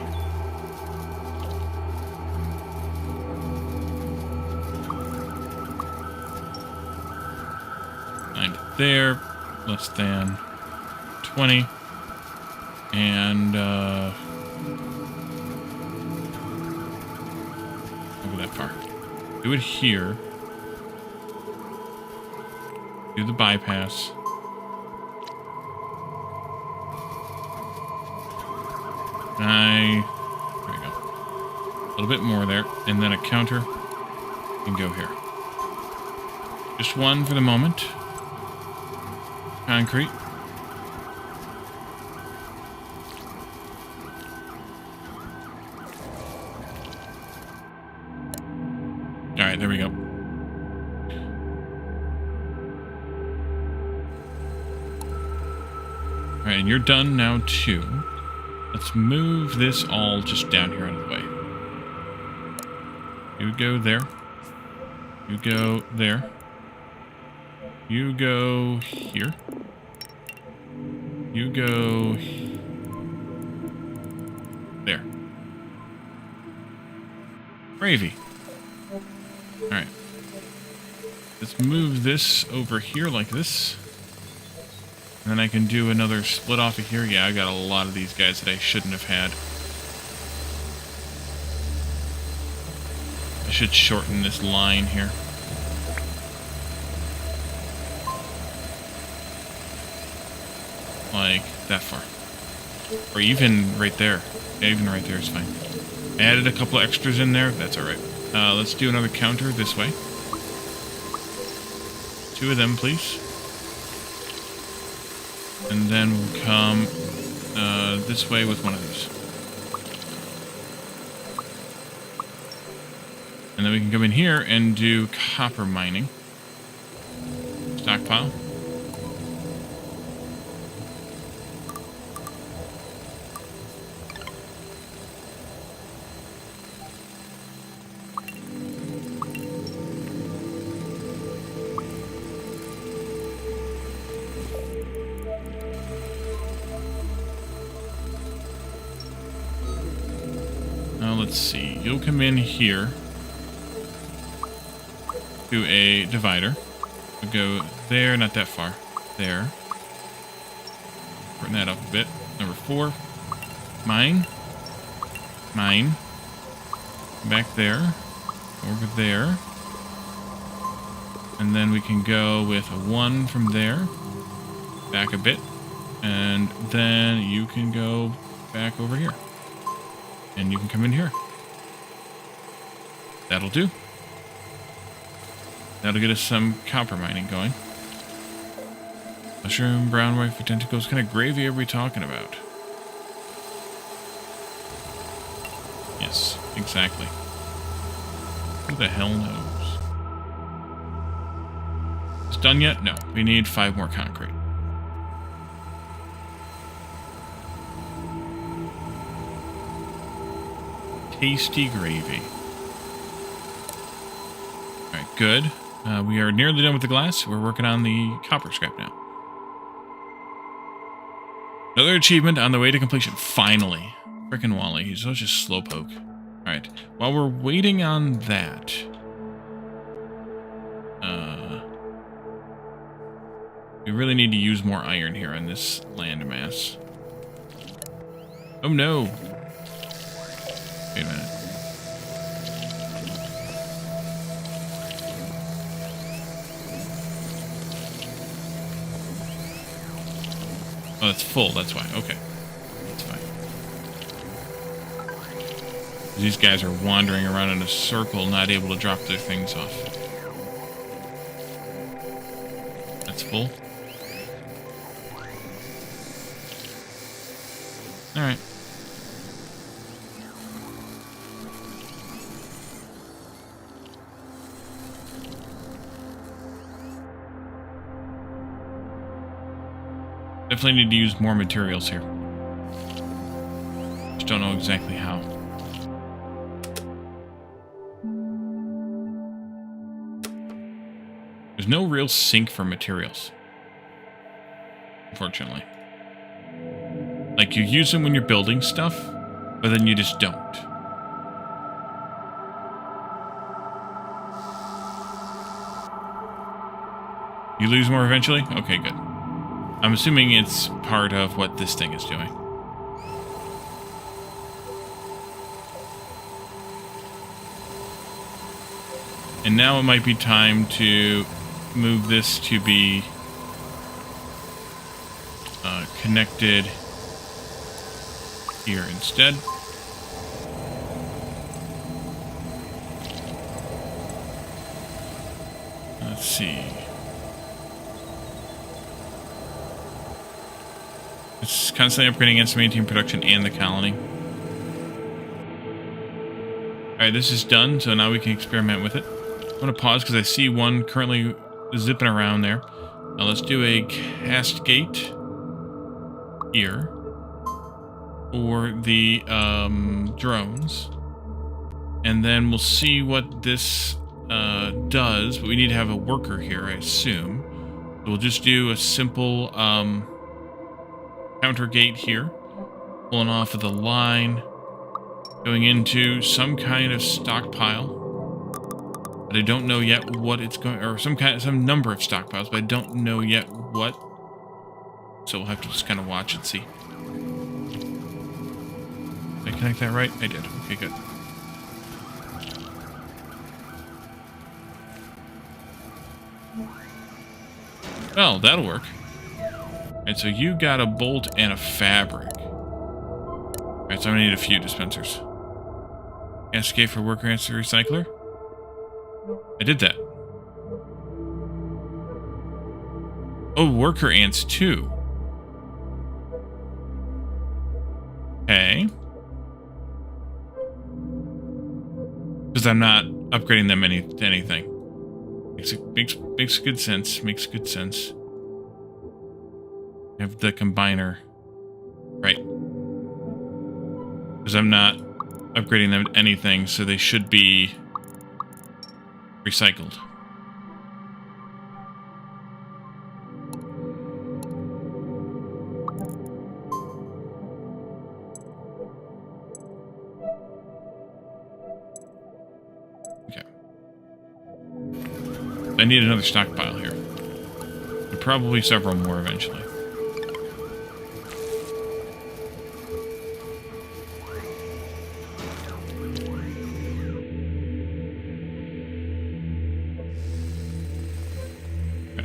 And there, less than 20, and I'll go that far. Do it here. Do the bypass. There we go. A little bit more there, and then a counter, and go here. Just one for the moment. Concrete. Alright, there we go. Alright, and you're done now too. Let's move this all just down here out of the way. You go there. You go there. You go here. You go there. Gravy. Alright. Let's move this over here like this. And then I can do another split off of here. Yeah, I got a lot of these guys that I shouldn't have had. I should shorten this line here. Like that far. Or even right there. Yeah, even right there is fine. I added a couple of extras in there. That's alright. Let's do another counter this way. 2 of them, please. And then we'll come this way with one of those. And then we can come in here and do copper mining. Stockpile. Now let's see. You'll come in here to a divider. We'll go there, not that far. There. Bring that up a bit. Number 4. Mine. Mine. Back there. Over there. And then we can go with a 1 from there. Back a bit. And then you can go back over here. And you can come in here. That'll do. That'll get us some copper mining going. Mushroom, brown white for tentacles. What kind of gravy are we talking about? Yes, exactly. Who the hell knows? It's done yet? No. We need 5 more concrete. Tasty gravy. Alright, good. We are nearly done with the glass. We're working on the copper scrap now. Another achievement on the way to completion. Finally. Frickin' Wally. He's such a slowpoke. Alright. While we're waiting on that... we really need to use more iron here on this landmass. Oh no! Wait a minute. Oh, that's full, that's why. Okay. That's fine. These guys are wandering around in a circle, not able to drop their things off. That's full. Alright. Definitely need to use more materials here. Just don't know exactly how. There's no real sink for materials. Unfortunately. Like, you use them when you're building stuff, but then you just don't. You lose more eventually? Okay, good. I'm assuming it's part of what this thing is doing. And now it might be time to move this to be connected here instead. Let's see. It's constantly upgrading against maintain production and the colony. Alright, this is done, so now we can experiment with it. I'm going to pause because I see one currently zipping around there. Now let's do a cast gate here for the drones. And then we'll see what this does. But we need to have a worker here, I assume. So we'll just do a simple counter gate here. Pulling off of the line. Going into some kind of stockpile. But I don't know yet what it's going, or some number of stockpiles, but I don't know yet what. So we'll have to just kind of watch and see. Did I connect that right? I did. Okay, good. Well, that'll work. Alright, so you got a bolt and a fabric. Alright, so I'm gonna need a few dispensers. Escape for worker answer recycler. I did that. Oh, worker ants too. Okay. Because I'm not upgrading them to anything. Makes good sense. Makes good sense. I have the combiner. Right. Because I'm not upgrading them to anything, so they should be recycled. Okay. I need another stockpile here. And probably several more eventually.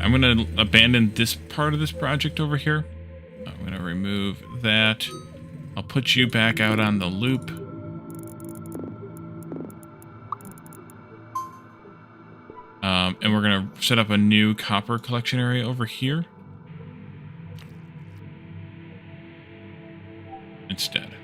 I'm going to abandon this part of this project over here. I'm going to remove that. I'll put you back out on the loop. And we're going to set up a new copper collection area over here. Instead.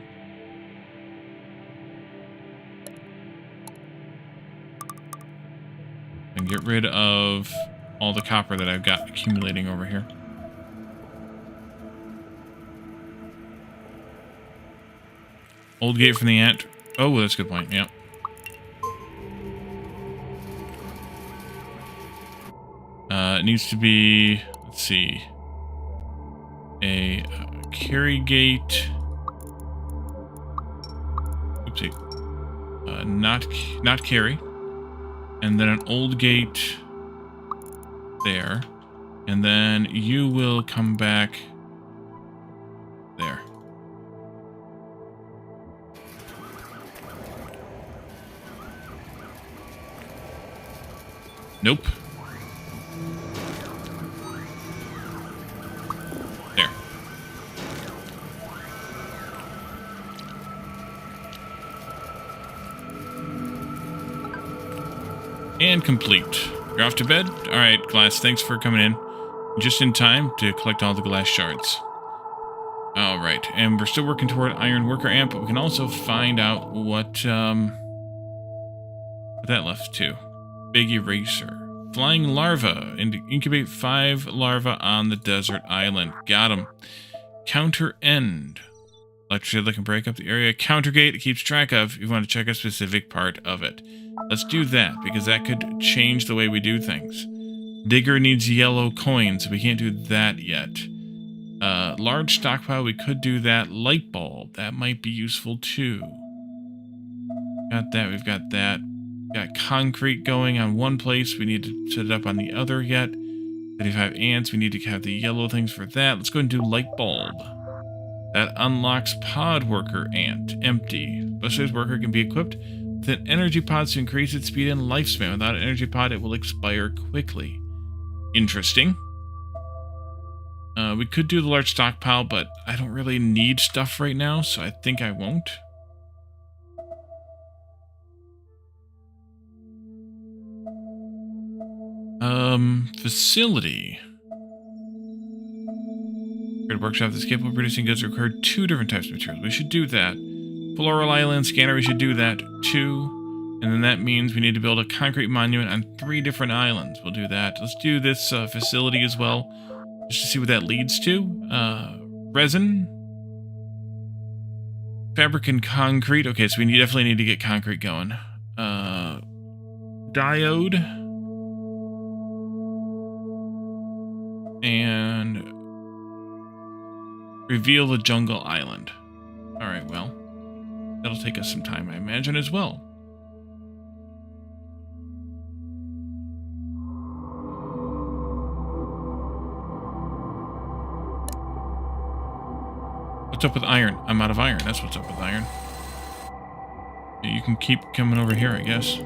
And get rid of all the copper that I've got accumulating over here. Old gate from the ant. Oh, that's a good point. Yeah. It needs to be, let's see, a carry gate. Oopsie. Not carry. And then an old gate there. And then you will come back there. Nope. There. And complete. You're off to bed? Alright, Glass, thanks for coming in. Just in time to collect all the glass shards. Alright, and we're still working toward Iron Worker Amp, but we can also find out what that left to. Big Eraser. Flying larva. Incubate 5 larvae on the desert island. Got them. Counter end. Electricity that can break up the area. Counter gate it keeps track of if you want to check a specific part of it. Let's do that, because that could change the way we do things. Digger needs yellow coins, so we can't do that yet. Large stockpile, we could do that. Light bulb, that might be useful too. Got that, we've got that. Got concrete going on one place, we need to set it up on the other yet. 35 ants, we need to have the yellow things for that. Let's go and do light bulb. That unlocks pod worker ant. Empty. Specialized worker can be equipped with an energy pod to increase its speed and lifespan. Without an energy pod, it will expire quickly. Interesting. We could do the large stockpile, but I don't really need stuff right now, so I think I won't. Facility. Create a workshop that's capable of producing goods require 2 different types of materials. We should do that. Floral Island scanner, we should do that too. And then that means we need to build a concrete monument on 3 different islands. We'll do that. Let's do this facility as well, just to see what that leads to. Resin. Fabric and concrete. Okay, so we definitely need to get concrete going. diode and reveal the jungle island. All right, well, that'll take us some time, I imagine, as well. What's up with iron? I'm out of iron. That's what's up with iron. You can keep coming over here, I guess.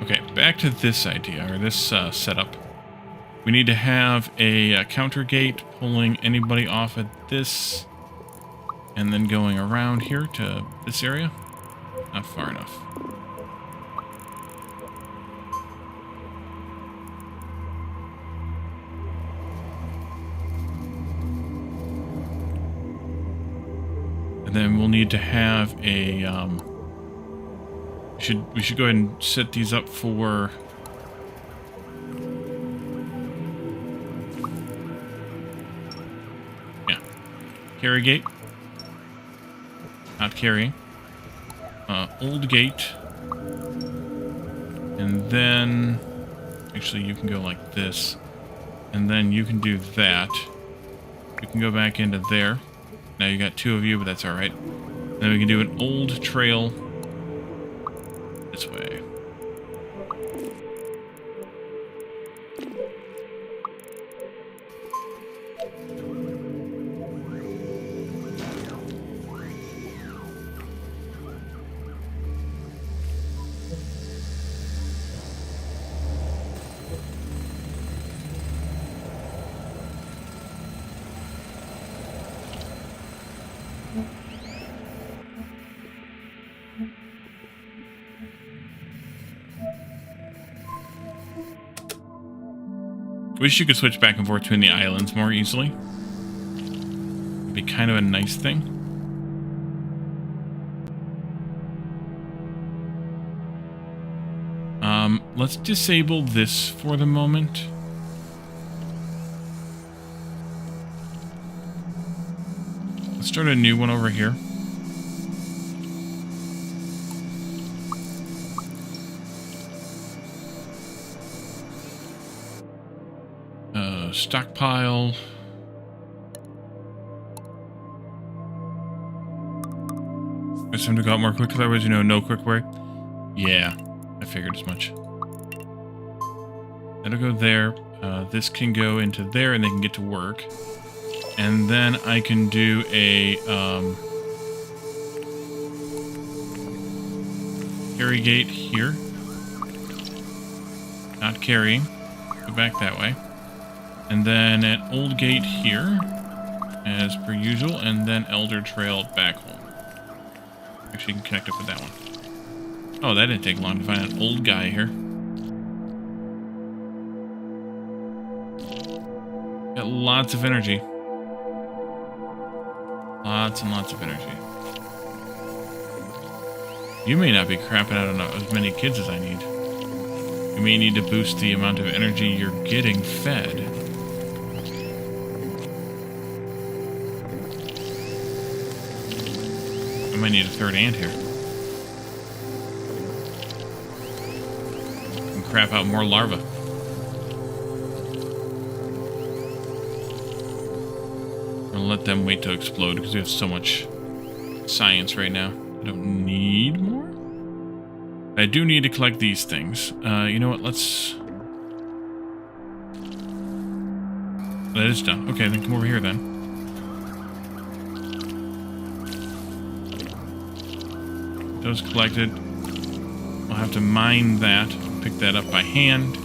Okay, back to this idea, or this setup. We need to have a counter gate pulling anybody off at this, and then going around here to this area. Not far enough. And then we'll need to have a... We should go ahead and set these up for... Yeah. Carry gate. Not carrying. Old gate. And then... Actually, you can go like this. And then you can do that. You can go back into there. Now you got two of you, but that's alright. Then we can do an old trail this way. Wish you could switch back and forth between the islands more easily. It'd be kind of a nice thing. Let's disable this for the moment. Let's start a new one over here. Stockpile. Guess time to go out more quickly, otherwise, you know, no quick way. Yeah, I figured as much. That'll go there. This can go into there, and they can get to work. And then I can do a carry gate here. Not carrying. Go back that way. And then an old gate here, as per usual, and then Elder Trail back home. Actually, you can connect up with that one. Oh, that didn't take long to find an old guy here. Got lots of energy. Lots and lots of energy. You may not be crapping out on as many kids as I need. You may need to boost the amount of energy you're getting fed. I might need a third ant here. And crap out more larvae. I'll let them wait to explode because we have so much science right now. I don't need more. I do need to collect these things. You know what? Let's... That is done. Okay, then come over here then. Those collected. I'll have to mine that. Pick that up by hand.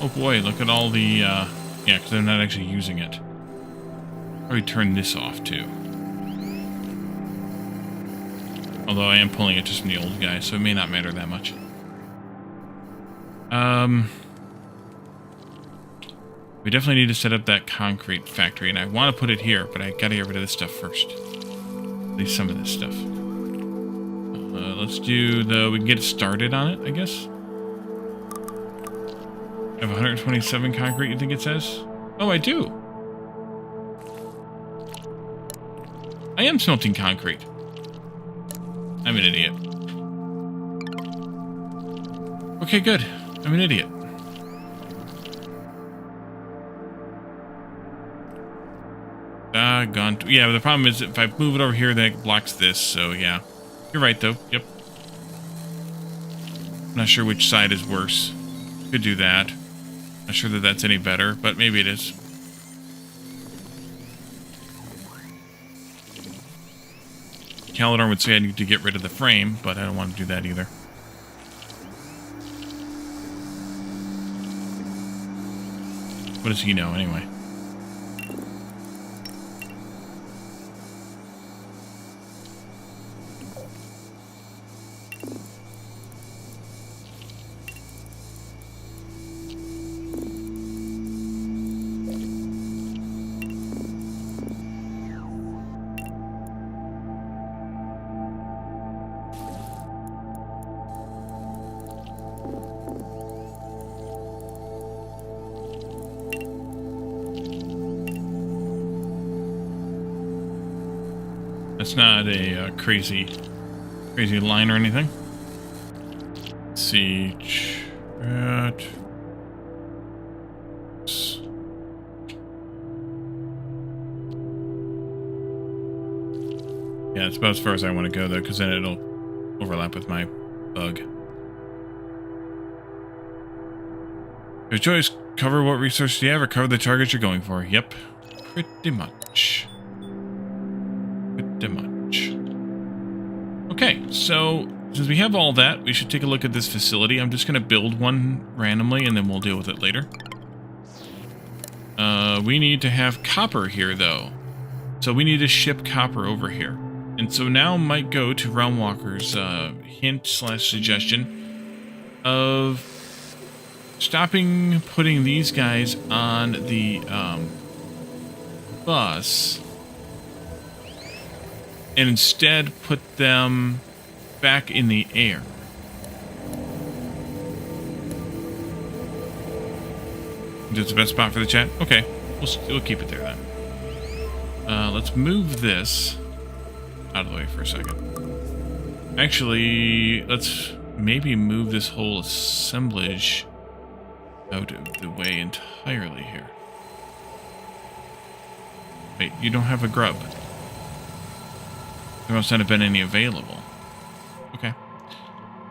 Oh boy, look at all the, yeah, because they're not actually using it. Probably turn this off, too. Although I am pulling it just from the old guy, so it may not matter that much. We definitely need to set up that concrete factory, and I want to put it here, but I gotta get rid of this stuff first. At least some of this stuff. Let's do the... We can get started on it, I guess. I have 127 concrete, you think it says? Oh, I do. I am smelting concrete. I'm an idiot. Okay, good. I'm an idiot. Gone. Yeah, but the problem is if I move it over here, then it blocks this, so yeah. You're right, though. Yep. I'm not sure which side is worse. Could do that. Not sure that that's any better, but maybe it is. Calidor would say I need to get rid of the frame, but I don't want to do that either. What does he know, anyway? That's not a crazy line or anything. Let's see. Chat. Yeah, it's about as far as I want to go, though, because then it'll overlap with my bug. Your choice. Cover what resources you have or cover the target you're going for. Yep. Pretty much. Okay, so since we have all that, we should take a look at this facility. I'm just going to build one randomly, and then we'll deal with it later. We need to have copper here, though. So we need to ship copper over here. And so now might go to Realmwalker's hint/suggestion of stopping putting these guys on the bus and instead put them back in the air. That's the best spot for the chat? Okay, we'll keep it there then. Let's move this out of the way for a second. Actually, let's maybe move this whole assemblage out of the way entirely here. Wait, you don't have a grub. There must not have been any available. Okay.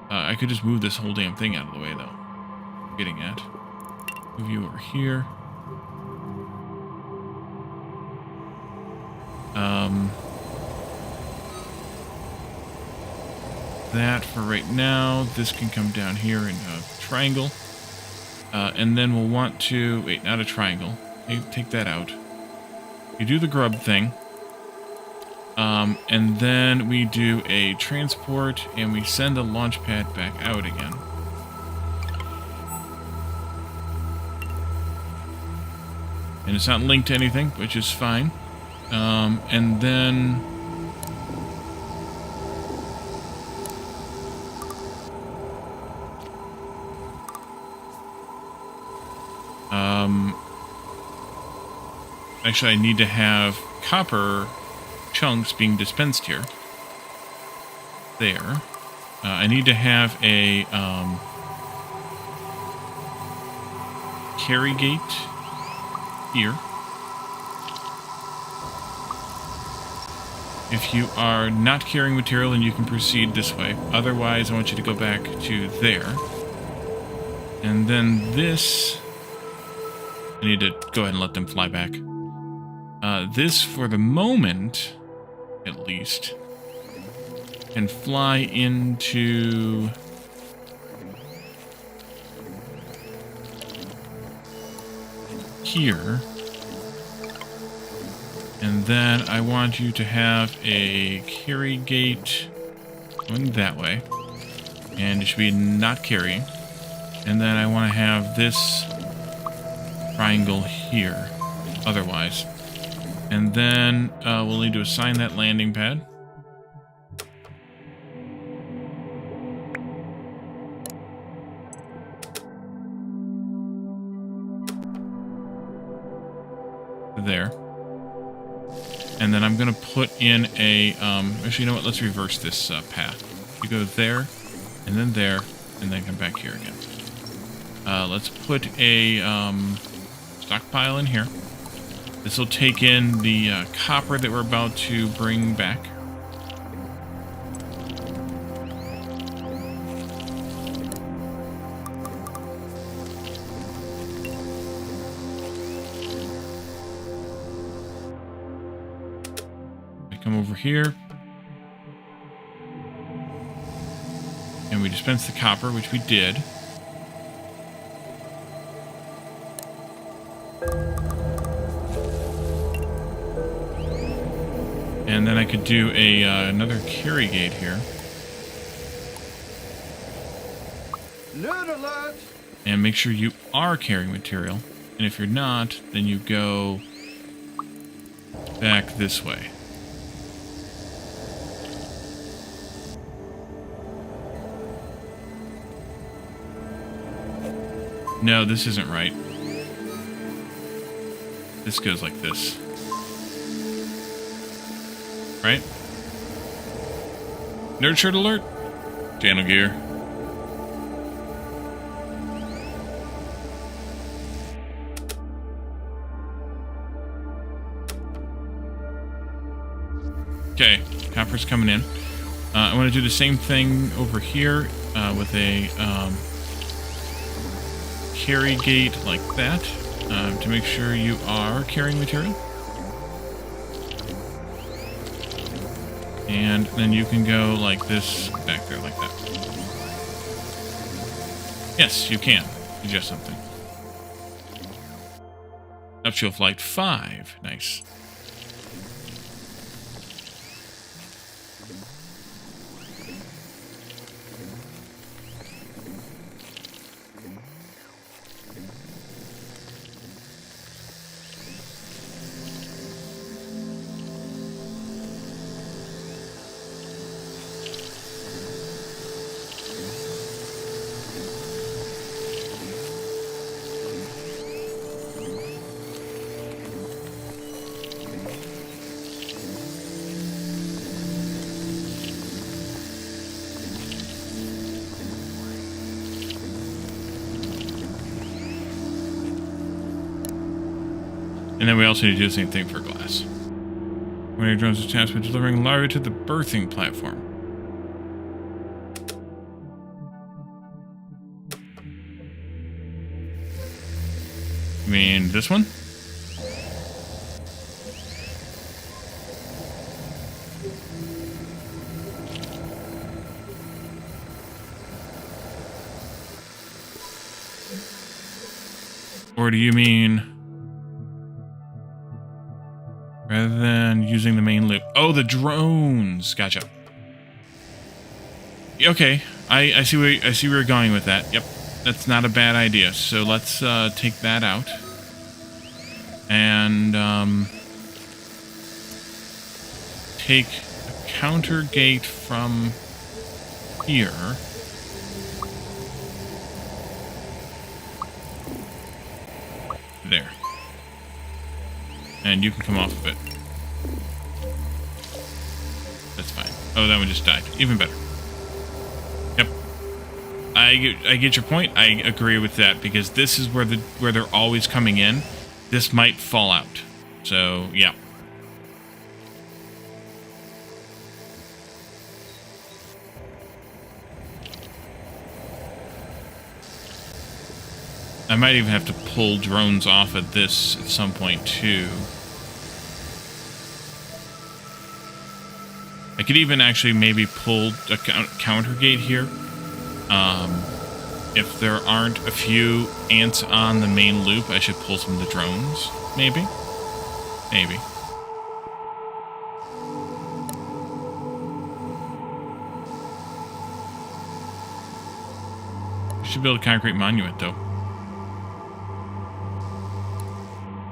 I could just move this whole damn thing out of the way, though. Getting at. Move you over here. That for right now. This can come down here in a triangle. And then we'll want to... Wait, not a triangle. Take that out. You do the grub thing. And then we do a transport, and we send a launch pad back out again. And it's not linked to anything, which is fine. And then... actually, I need to have copper chunks being dispensed here. There. I need to have a carry gate here. If you are not carrying material, then you can proceed this way. Otherwise, I want you to go back to there. And then this... I need to go ahead and let them fly back. This, for the moment, at least, can fly into... here. And then I want you to have a carry gate going that way. And it should be not carrying. And then I want to have this triangle here. Otherwise. And then we'll need to assign that landing pad. There. And then I'm going to put in a... actually, you know what? Let's reverse this path. You go there, and then come back here again. Let's put a stockpile in here. This will take in the copper that we're about to bring back. Come over here. And we dispense the copper, which we did. And then I could do a another carry gate here. Nerd alert! And make sure you are carrying material. And if you're not, then you go back this way. No, this isn't right. This goes like this. Right? Nerd shirt alert. Channel gear. Okay, copper's coming in. I want to do the same thing over here with a carry gate like that to make sure you are carrying material. And then you can go like this back there like that. Yes, you can. Adjust something. Upshield flight 5. Nice. And then we also need to do the same thing for glass. One of your drones is tasked with delivering larvae to the birthing platform. You mean this one? Or do you mean... rather than using the main loop? Oh, the drones. Gotcha. Okay, I see where you're going with that. Yep, that's not a bad idea. So let's take that out and take a counter gate from here. There. And you can come off of it. That's fine. Oh, that one just died. Even better. Yep. I get your point. I agree with that because this is where they're always coming in. This might fall out. So, yeah. I might even have to pull drones off of this at some point, too. I could even actually maybe pull a counter gate here. if there aren't a few ants on the main loop, I should pull some of the drones. Maybe. Maybe. We should build a concrete monument, though.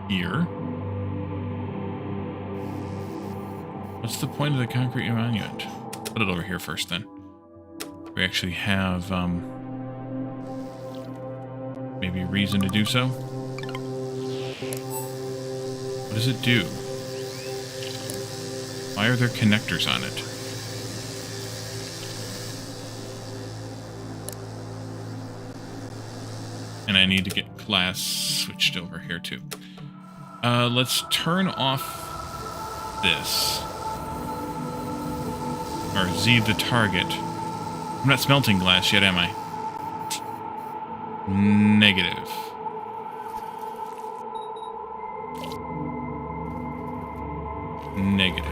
Here. What's the point of the concrete monument? Put it over here first, then. We actually have, maybe a reason to do so. What does it do? Why are there connectors on it? And I need to get glass switched over here, too. Let's turn off this. Or Z the target. I'm not smelting glass yet, am I? Negative. Negative.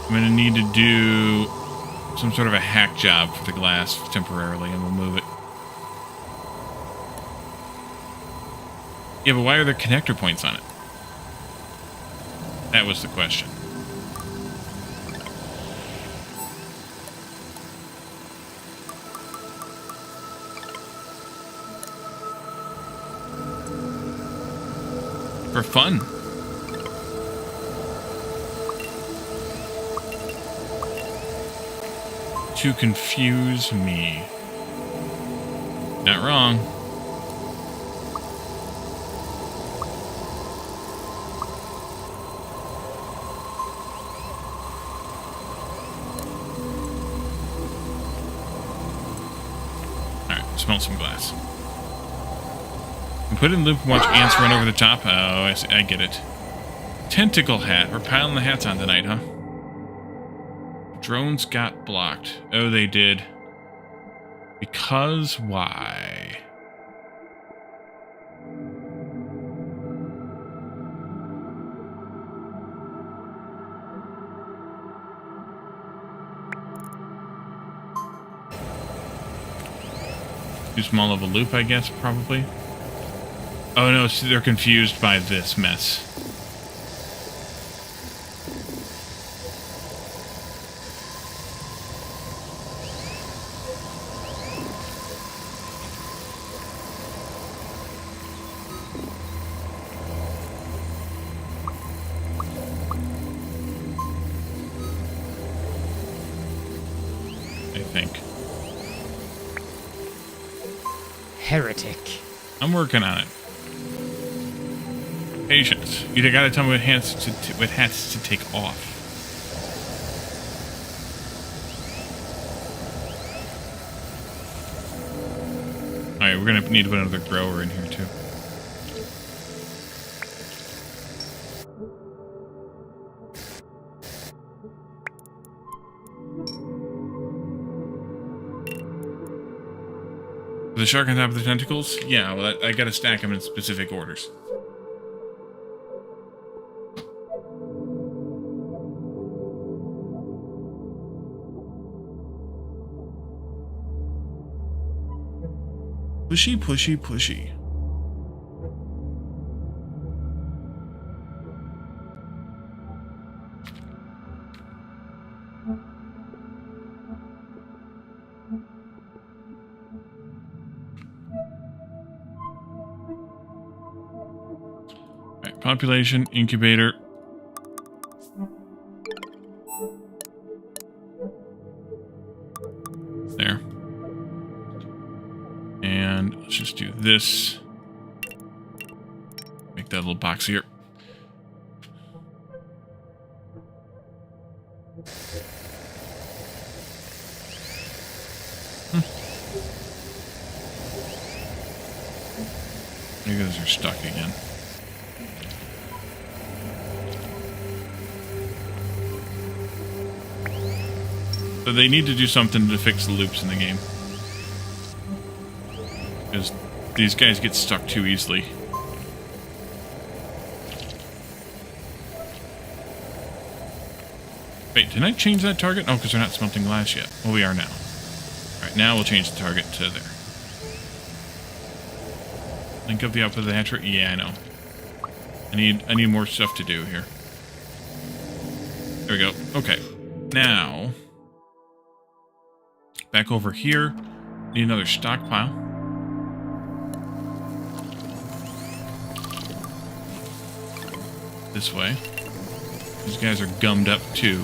I'm going to need to do some sort of a hack job for the glass temporarily, and we'll move it. Yeah, but why are there connector points on it? That was the question. For fun. To confuse me. Not wrong. Alright, smell some glass. And put it in loop and watch ants run over the top. Oh, I get it. Tentacle hat. We're piling the hats on tonight, huh? Drones got blocked. Oh, they did. Because why? Too small of a loop, I guess, probably. Oh no, so they're confused by this mess. I think. Heretic. I'm working on it. Patience. You gotta tell me what hats to take off. Alright, we're gonna need to put another grower in here too. The shark on top of the tentacles? Yeah, well, I gotta stack them in specific orders. Pushy, pushy, pushy. Right, population, incubator. There. And let's just do this. Make that a little boxier. Maybe those are stuck again. So they need to do something to fix the loops in the game. Because these guys get stuck too easily. Wait, didn't I change that target? Oh, because we're not smelting glass yet. Well, we are now. Alright, now we'll change the target to there. Link up the output of the hatchery? Yeah, I know. I need more stuff to do here. There we go. Okay. Now, back over here. Need another stockpile. This way. These guys are gummed up too.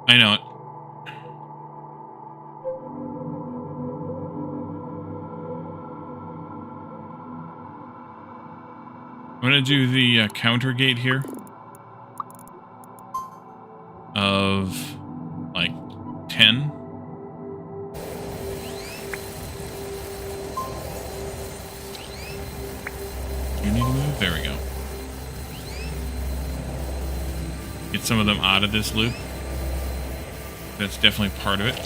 I know it. I'm going to do the counter gate here of like 10. You need to move? There we go. Get some of them out of this loop. That's definitely part of it.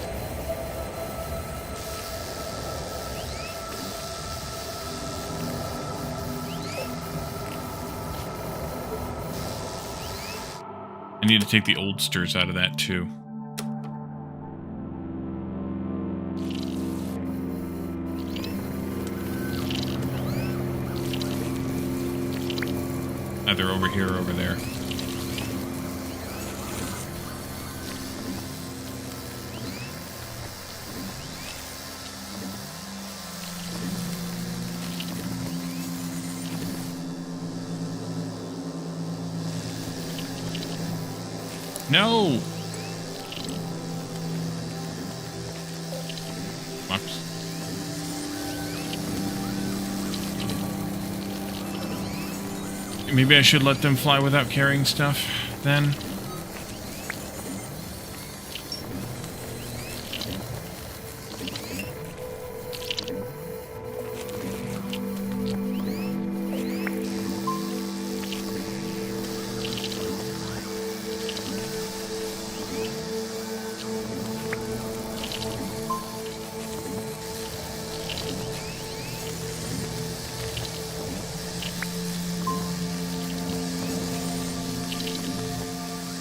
I need to take the oldsters out of that too. Either over here or over there. No! Whoops. Maybe I should let them fly without carrying stuff, then?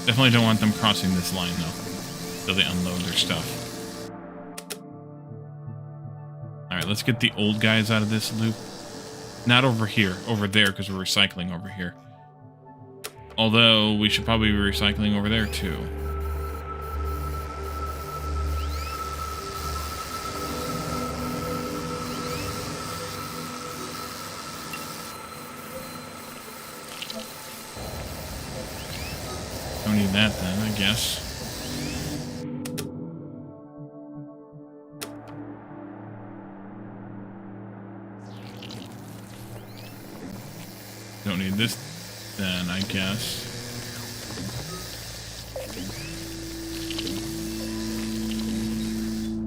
Definitely don't want them crossing this line, though, till they unload their stuff. Alright, let's get the old guys out of this loop. Not over here, over there, because we're recycling over here. Although, we should probably be recycling over there, too. Don't need that then, I guess. Don't need this then, I guess.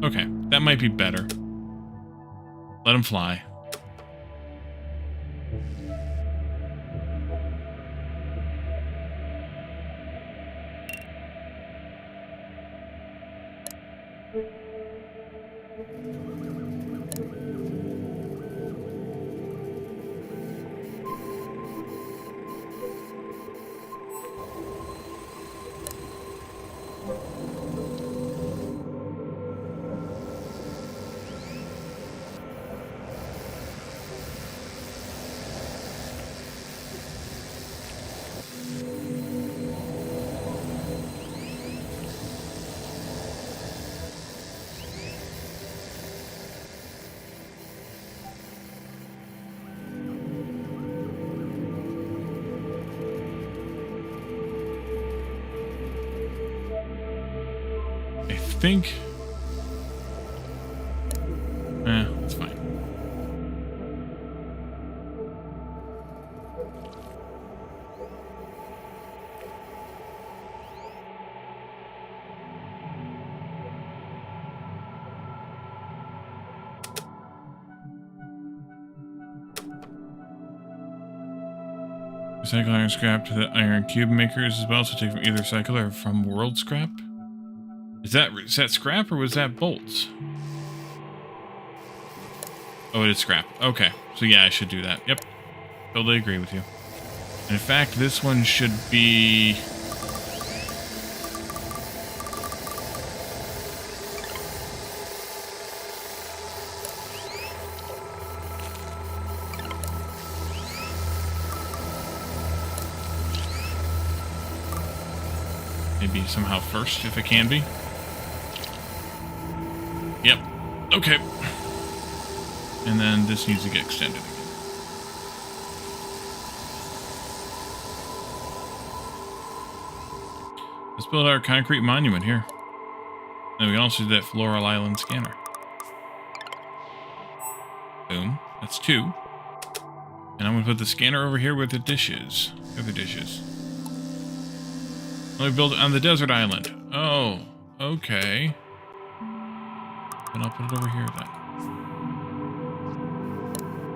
Okay, that might be better. Let them fly. I think... it's fine. Recycle iron scrap to the iron cube makers as well, so take from either cycle or from world scrap. Is that scrap or was that bolts? Oh, it is scrap. Okay. So yeah, I should do that. Yep. Totally agree with you. And in fact, this one should be... maybe somehow first, if it can be. Yep. Okay. And then this needs to get extended again. Let's build our concrete monument here. And we can also do that Floral Island scanner. Boom. That's 2. And I'm going to put the scanner over here where the dishes. Other dishes. Let me build it on the desert island. Oh, okay. And I'll put it over here then.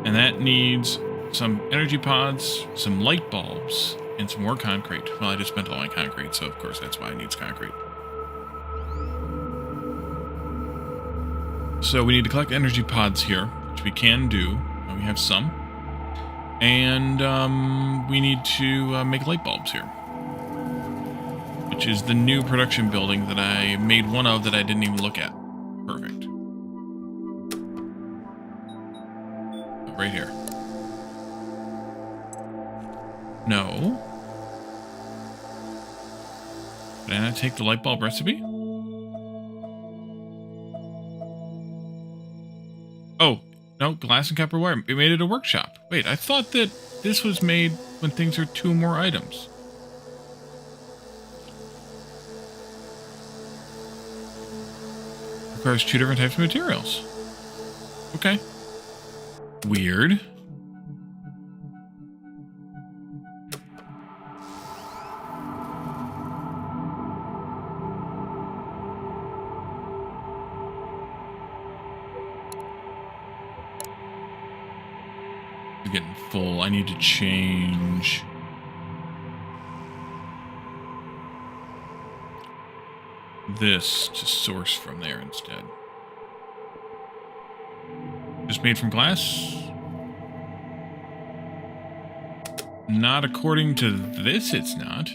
And that needs some energy pods, some light bulbs, and some more concrete. Well, I just spent all my concrete, so of course that's why it needs concrete. So we need to collect energy pods here, which we can do. We have some. And we need to make light bulbs here. Which is the new production building that I made one of that I didn't even look at. Perfect. Right here. No. Did I not take the light bulb recipe? Oh, no, glass and copper wire. We made it a workshop. Wait, I thought that this was made when things are 2 more items. Requires 2 different types of materials. Okay. Weird. It's getting full. I need to change. This to source from there instead. Just made from glass? Not according to this, it's not.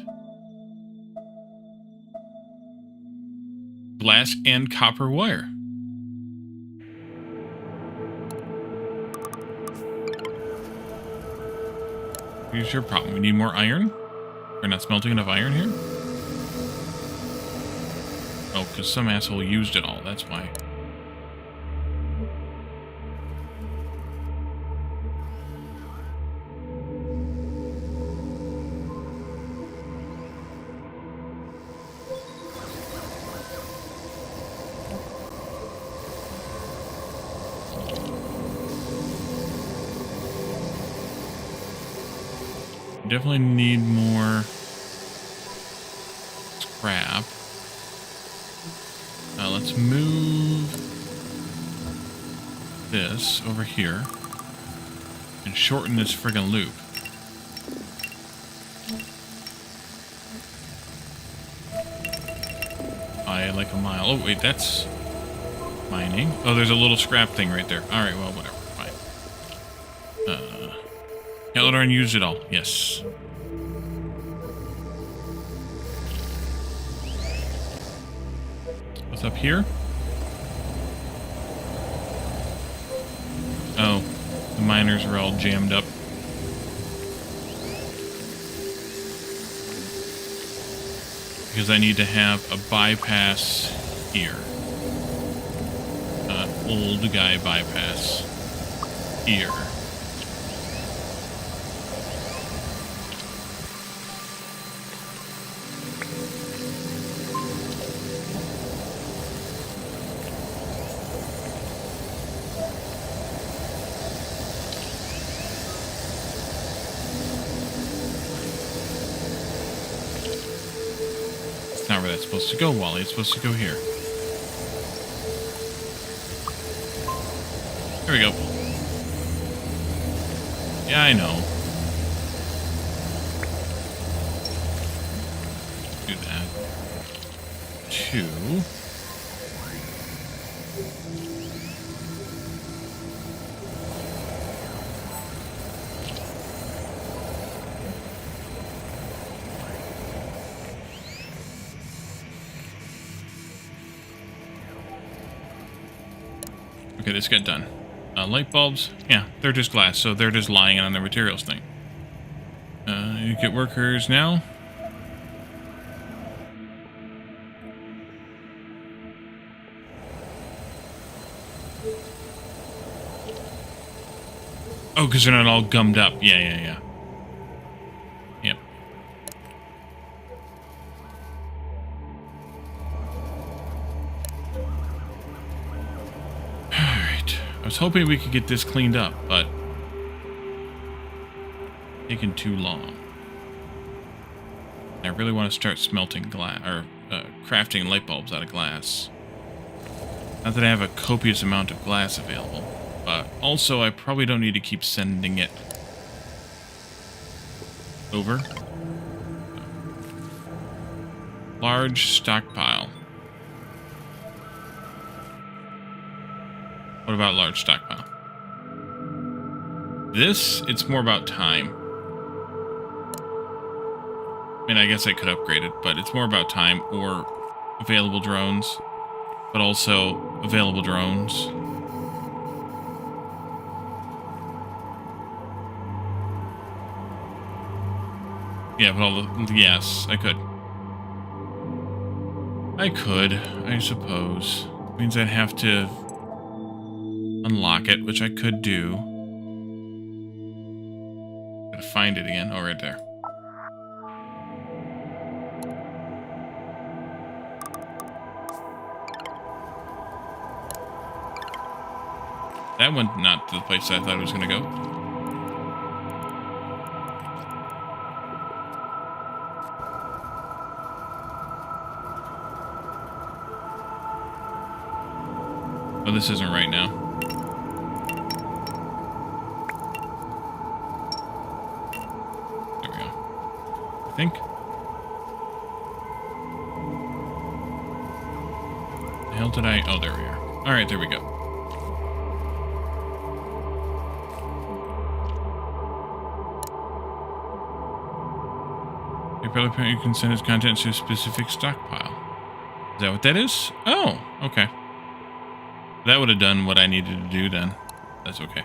Glass and copper wire. Here's your problem. We need more iron? We're not smelting enough iron here? Oh, because some asshole used it all, that's why. Definitely need more scrap. Let's move this over here and shorten this friggin' loop. By like a mile. Oh, wait, that's mining. Oh, there's a little scrap thing right there. Alright, well, whatever. Fine. Eldorn used it all. Yes. What's up here? Oh, the miners are all jammed up. Because I need to have a bypass here. Old guy bypass here. Not where that's supposed to go, Wally. It's supposed to go here. Here we go. Yeah, I know. Do that. 2. Okay, this got done. Light bulbs, yeah, they're just glass, so they're just lying on the materials thing. You get workers now. Oh, because they're not all gummed up. Yeah. Yep. Alright. I was hoping we could get this cleaned up, but taking too long. I really want to start smelting glass, or crafting light bulbs out of glass. Not that I have a copious amount of glass available, but also I probably don't need to keep sending it over. Large stockpile. What about large stockpile? This, it's more about time. I mean, I guess I could upgrade it, but it's more about time or available drones, but also available drones. Yeah, but all the... Yes, I could. I suppose. Means I'd have to unlock it, which I could do. Gotta find it again. Oh, right there. That went not to the place I thought it was going to go. Oh, this isn't right now. There we go. I think. The hell did I... Oh, there we are. Alright, there we go. You can send its contents to a specific stockpile. Is that what that is? Oh, okay. That would have done what I needed to do then. That's okay.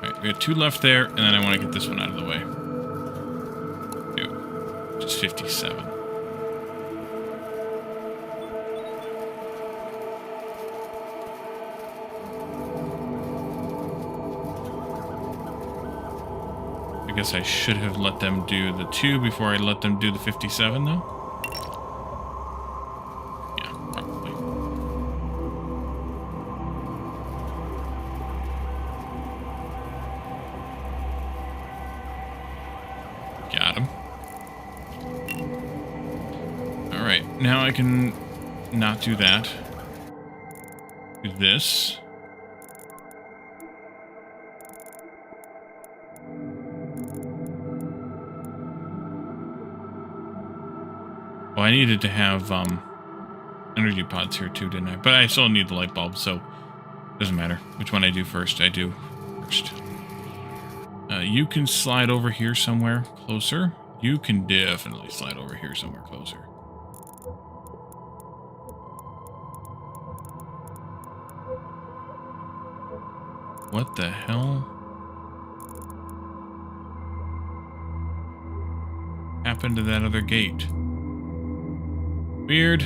Alright, we got 2 left there, and then I want to get this one out of the way. 2. Just 57. I guess I should have let them do the 2 before I let them do the 57, though. Yeah, probably. Got him. Alright, now I can not do that. Do this. Oh, I needed to have energy pods here too, didn't I? But I still need the light bulb, so it doesn't matter which one I do first. I do first. You can slide over here somewhere closer. You can definitely slide over here somewhere closer. What the hell happened to that other gate? Weird.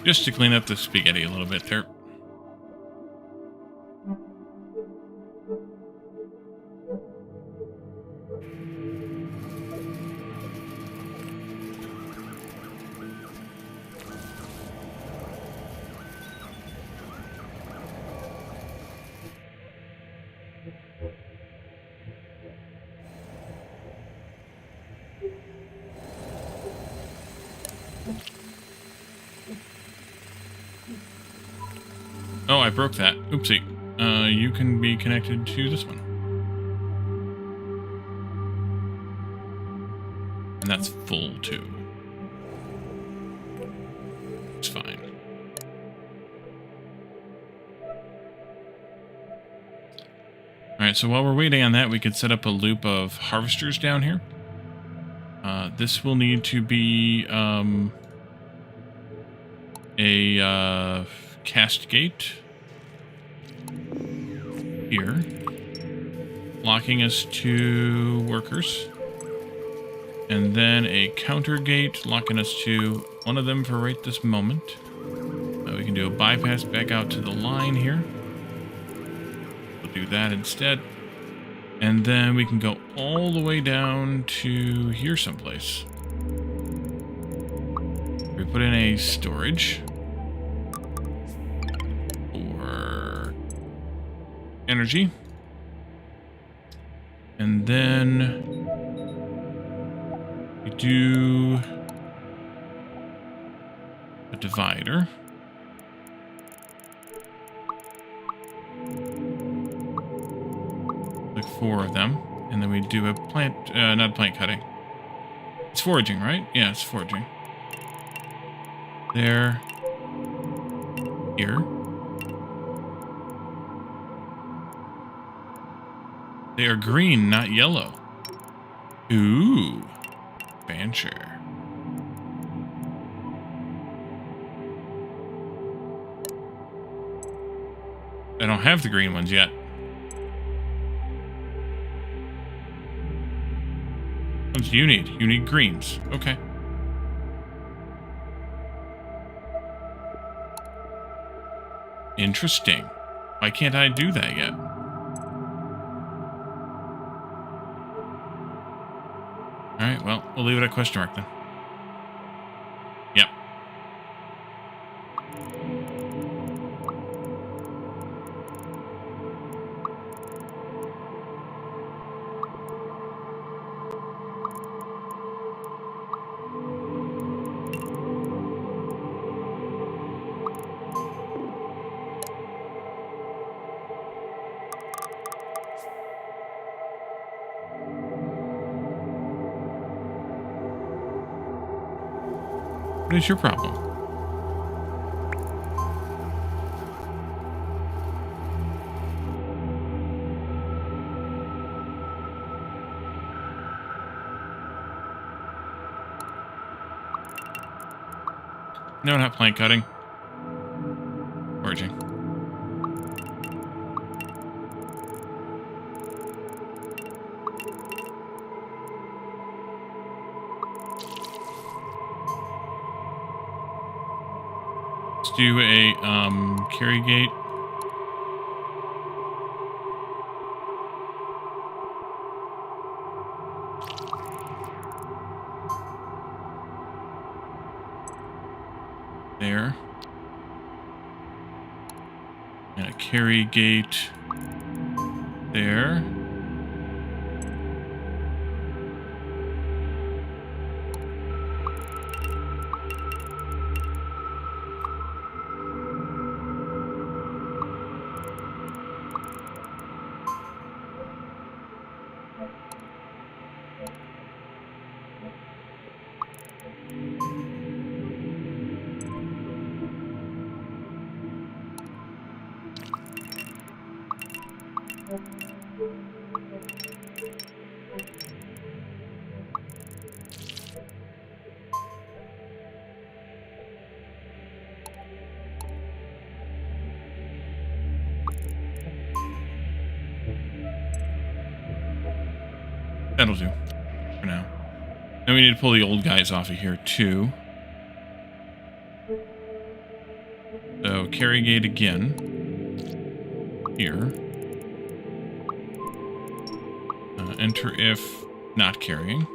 Just to clean up the spaghetti a little bit there. Oh, I broke that. Oopsie. You can be connected to this one. And that's full, too. It's fine. Alright, so while we're waiting on that, we could set up a loop of harvesters down here. This will need to be a cast gate here, locking us to workers, and then a counter gate locking us to one of them for right this moment. We can do a bypass back out to the line here. We'll do that instead, and then we can go all the way down to here someplace. We put in a storage for energy, and then we do a divider. Like 4 of them, and then we do a plant, not plant cutting. It's foraging, right? Yeah, it's foraging. There. Here. They are green, not yellow. Ooh. Bancher. I don't have the green ones yet. What ones do you need? You need greens. Okay. Interesting. Why can't I do that yet? Alright, well, we'll leave it at question mark then. Yep. What is your problem? No, not plant cutting. Foraging. Do a carry gate. There. And a carry gate there. That'll do for now. And we need to pull the old guys off of here too. So carry gate again. Here. Enter if not carrying.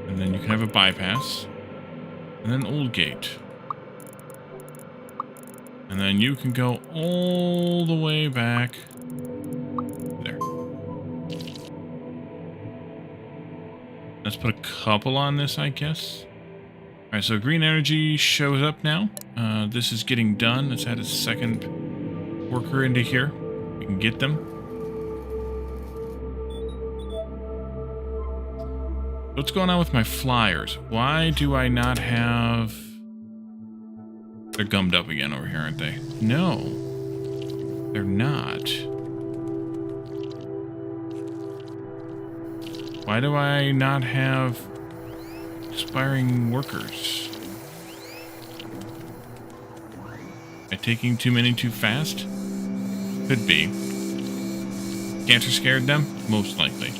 And then you can have a bypass. And then old gate. And then you can go all the way back there. Let's put a couple on this, I guess. Alright, so green energy shows up now. This is getting done. Let's add a second worker into here. We can get them. What's going on with my flyers? Why do I not have... They're gummed up again over here, aren't they? No. They're not. Why do I not have expiring workers? Am I taking too many too fast? Could be. Cancer scared them? Most likely.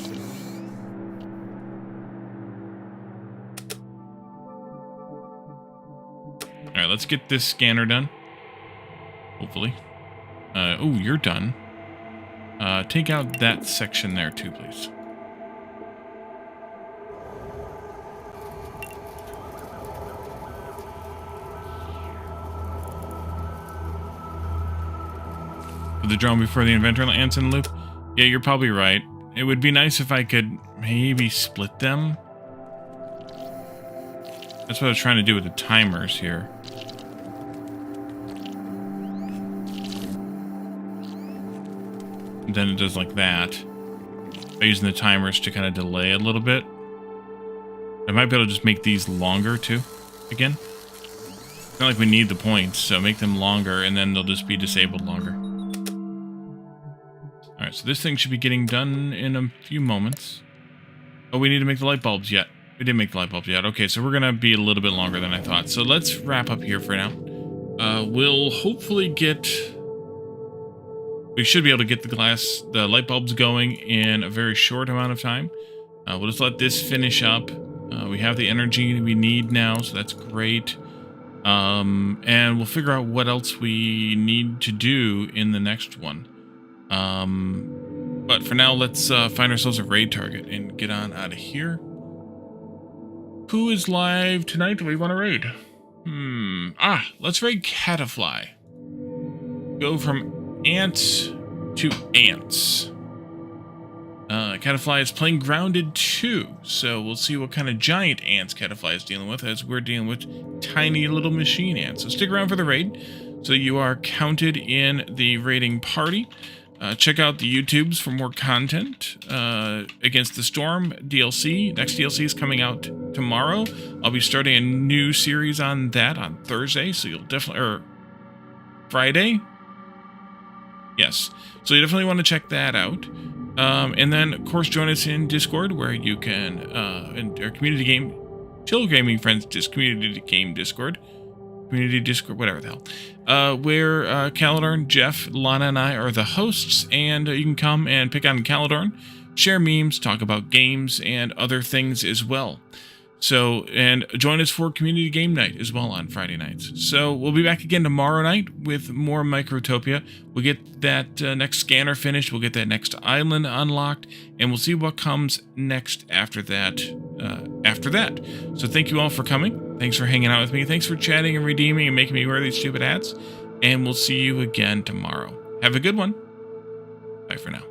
Alright, let's get this scanner done. Hopefully. Oh, you're done. Take out that section there too, please. Put the drone before the inventor ants in the loop? Yeah, you're probably right. It would be nice if I could maybe split them. That's what I was trying to do with the timers here. And then it does like that. By using the timers to kind of delay a little bit. I might be able to just make these longer too, again. It's not like we need the points, so make them longer and then they'll just be disabled longer. Alright, so this thing should be getting done in a few moments. Oh, we need to make the light bulbs yet. We didn't make the light bulbs yet. Okay, so we're going to be a little bit longer than I thought. So let's wrap up here for now. We'll hopefully get... We should be able to get the light bulbs going in a very short amount of time. We'll just let this finish up. We have the energy we need now, so that's great. And we'll figure out what else we need to do in the next one. But for now, let's find ourselves a raid target and get on out of here. Who is live tonight? Do we want to raid? Let's raid Catafly. Go from ants to ants. Catafly is playing Grounded 2, so we'll see what kind of giant ants Catafly is dealing with, as we're dealing with tiny little machine ants. So stick around for the raid, so you are counted in the raiding party. Check out the YouTubes for more content. Against the Storm DLC. Next DLC is coming out tomorrow. I'll be starting a new series on that on Thursday, so you'll definitely... Or Friday? Yes. So you definitely want to check that out. And then, of course, join us in Discord, where you can... in our community game... Chill Gaming Friends community game Discord. Community Discord, whatever the hell. Where Caladorn, Jeff, Lana, and I are the hosts, and you can come and pick on Caladorn, share memes, talk about games, and other things as well. So, and join us for Community Game Night as well on Friday nights. So, we'll be back again tomorrow night with more Microtopia. We'll get that next scanner finished, we'll get that next island unlocked, and we'll see what comes next after that. So, thank you all for coming. Thanks for hanging out with me. Thanks for chatting and redeeming and making me wear these stupid hats. And we'll see you again tomorrow. Have a good one. Bye for now.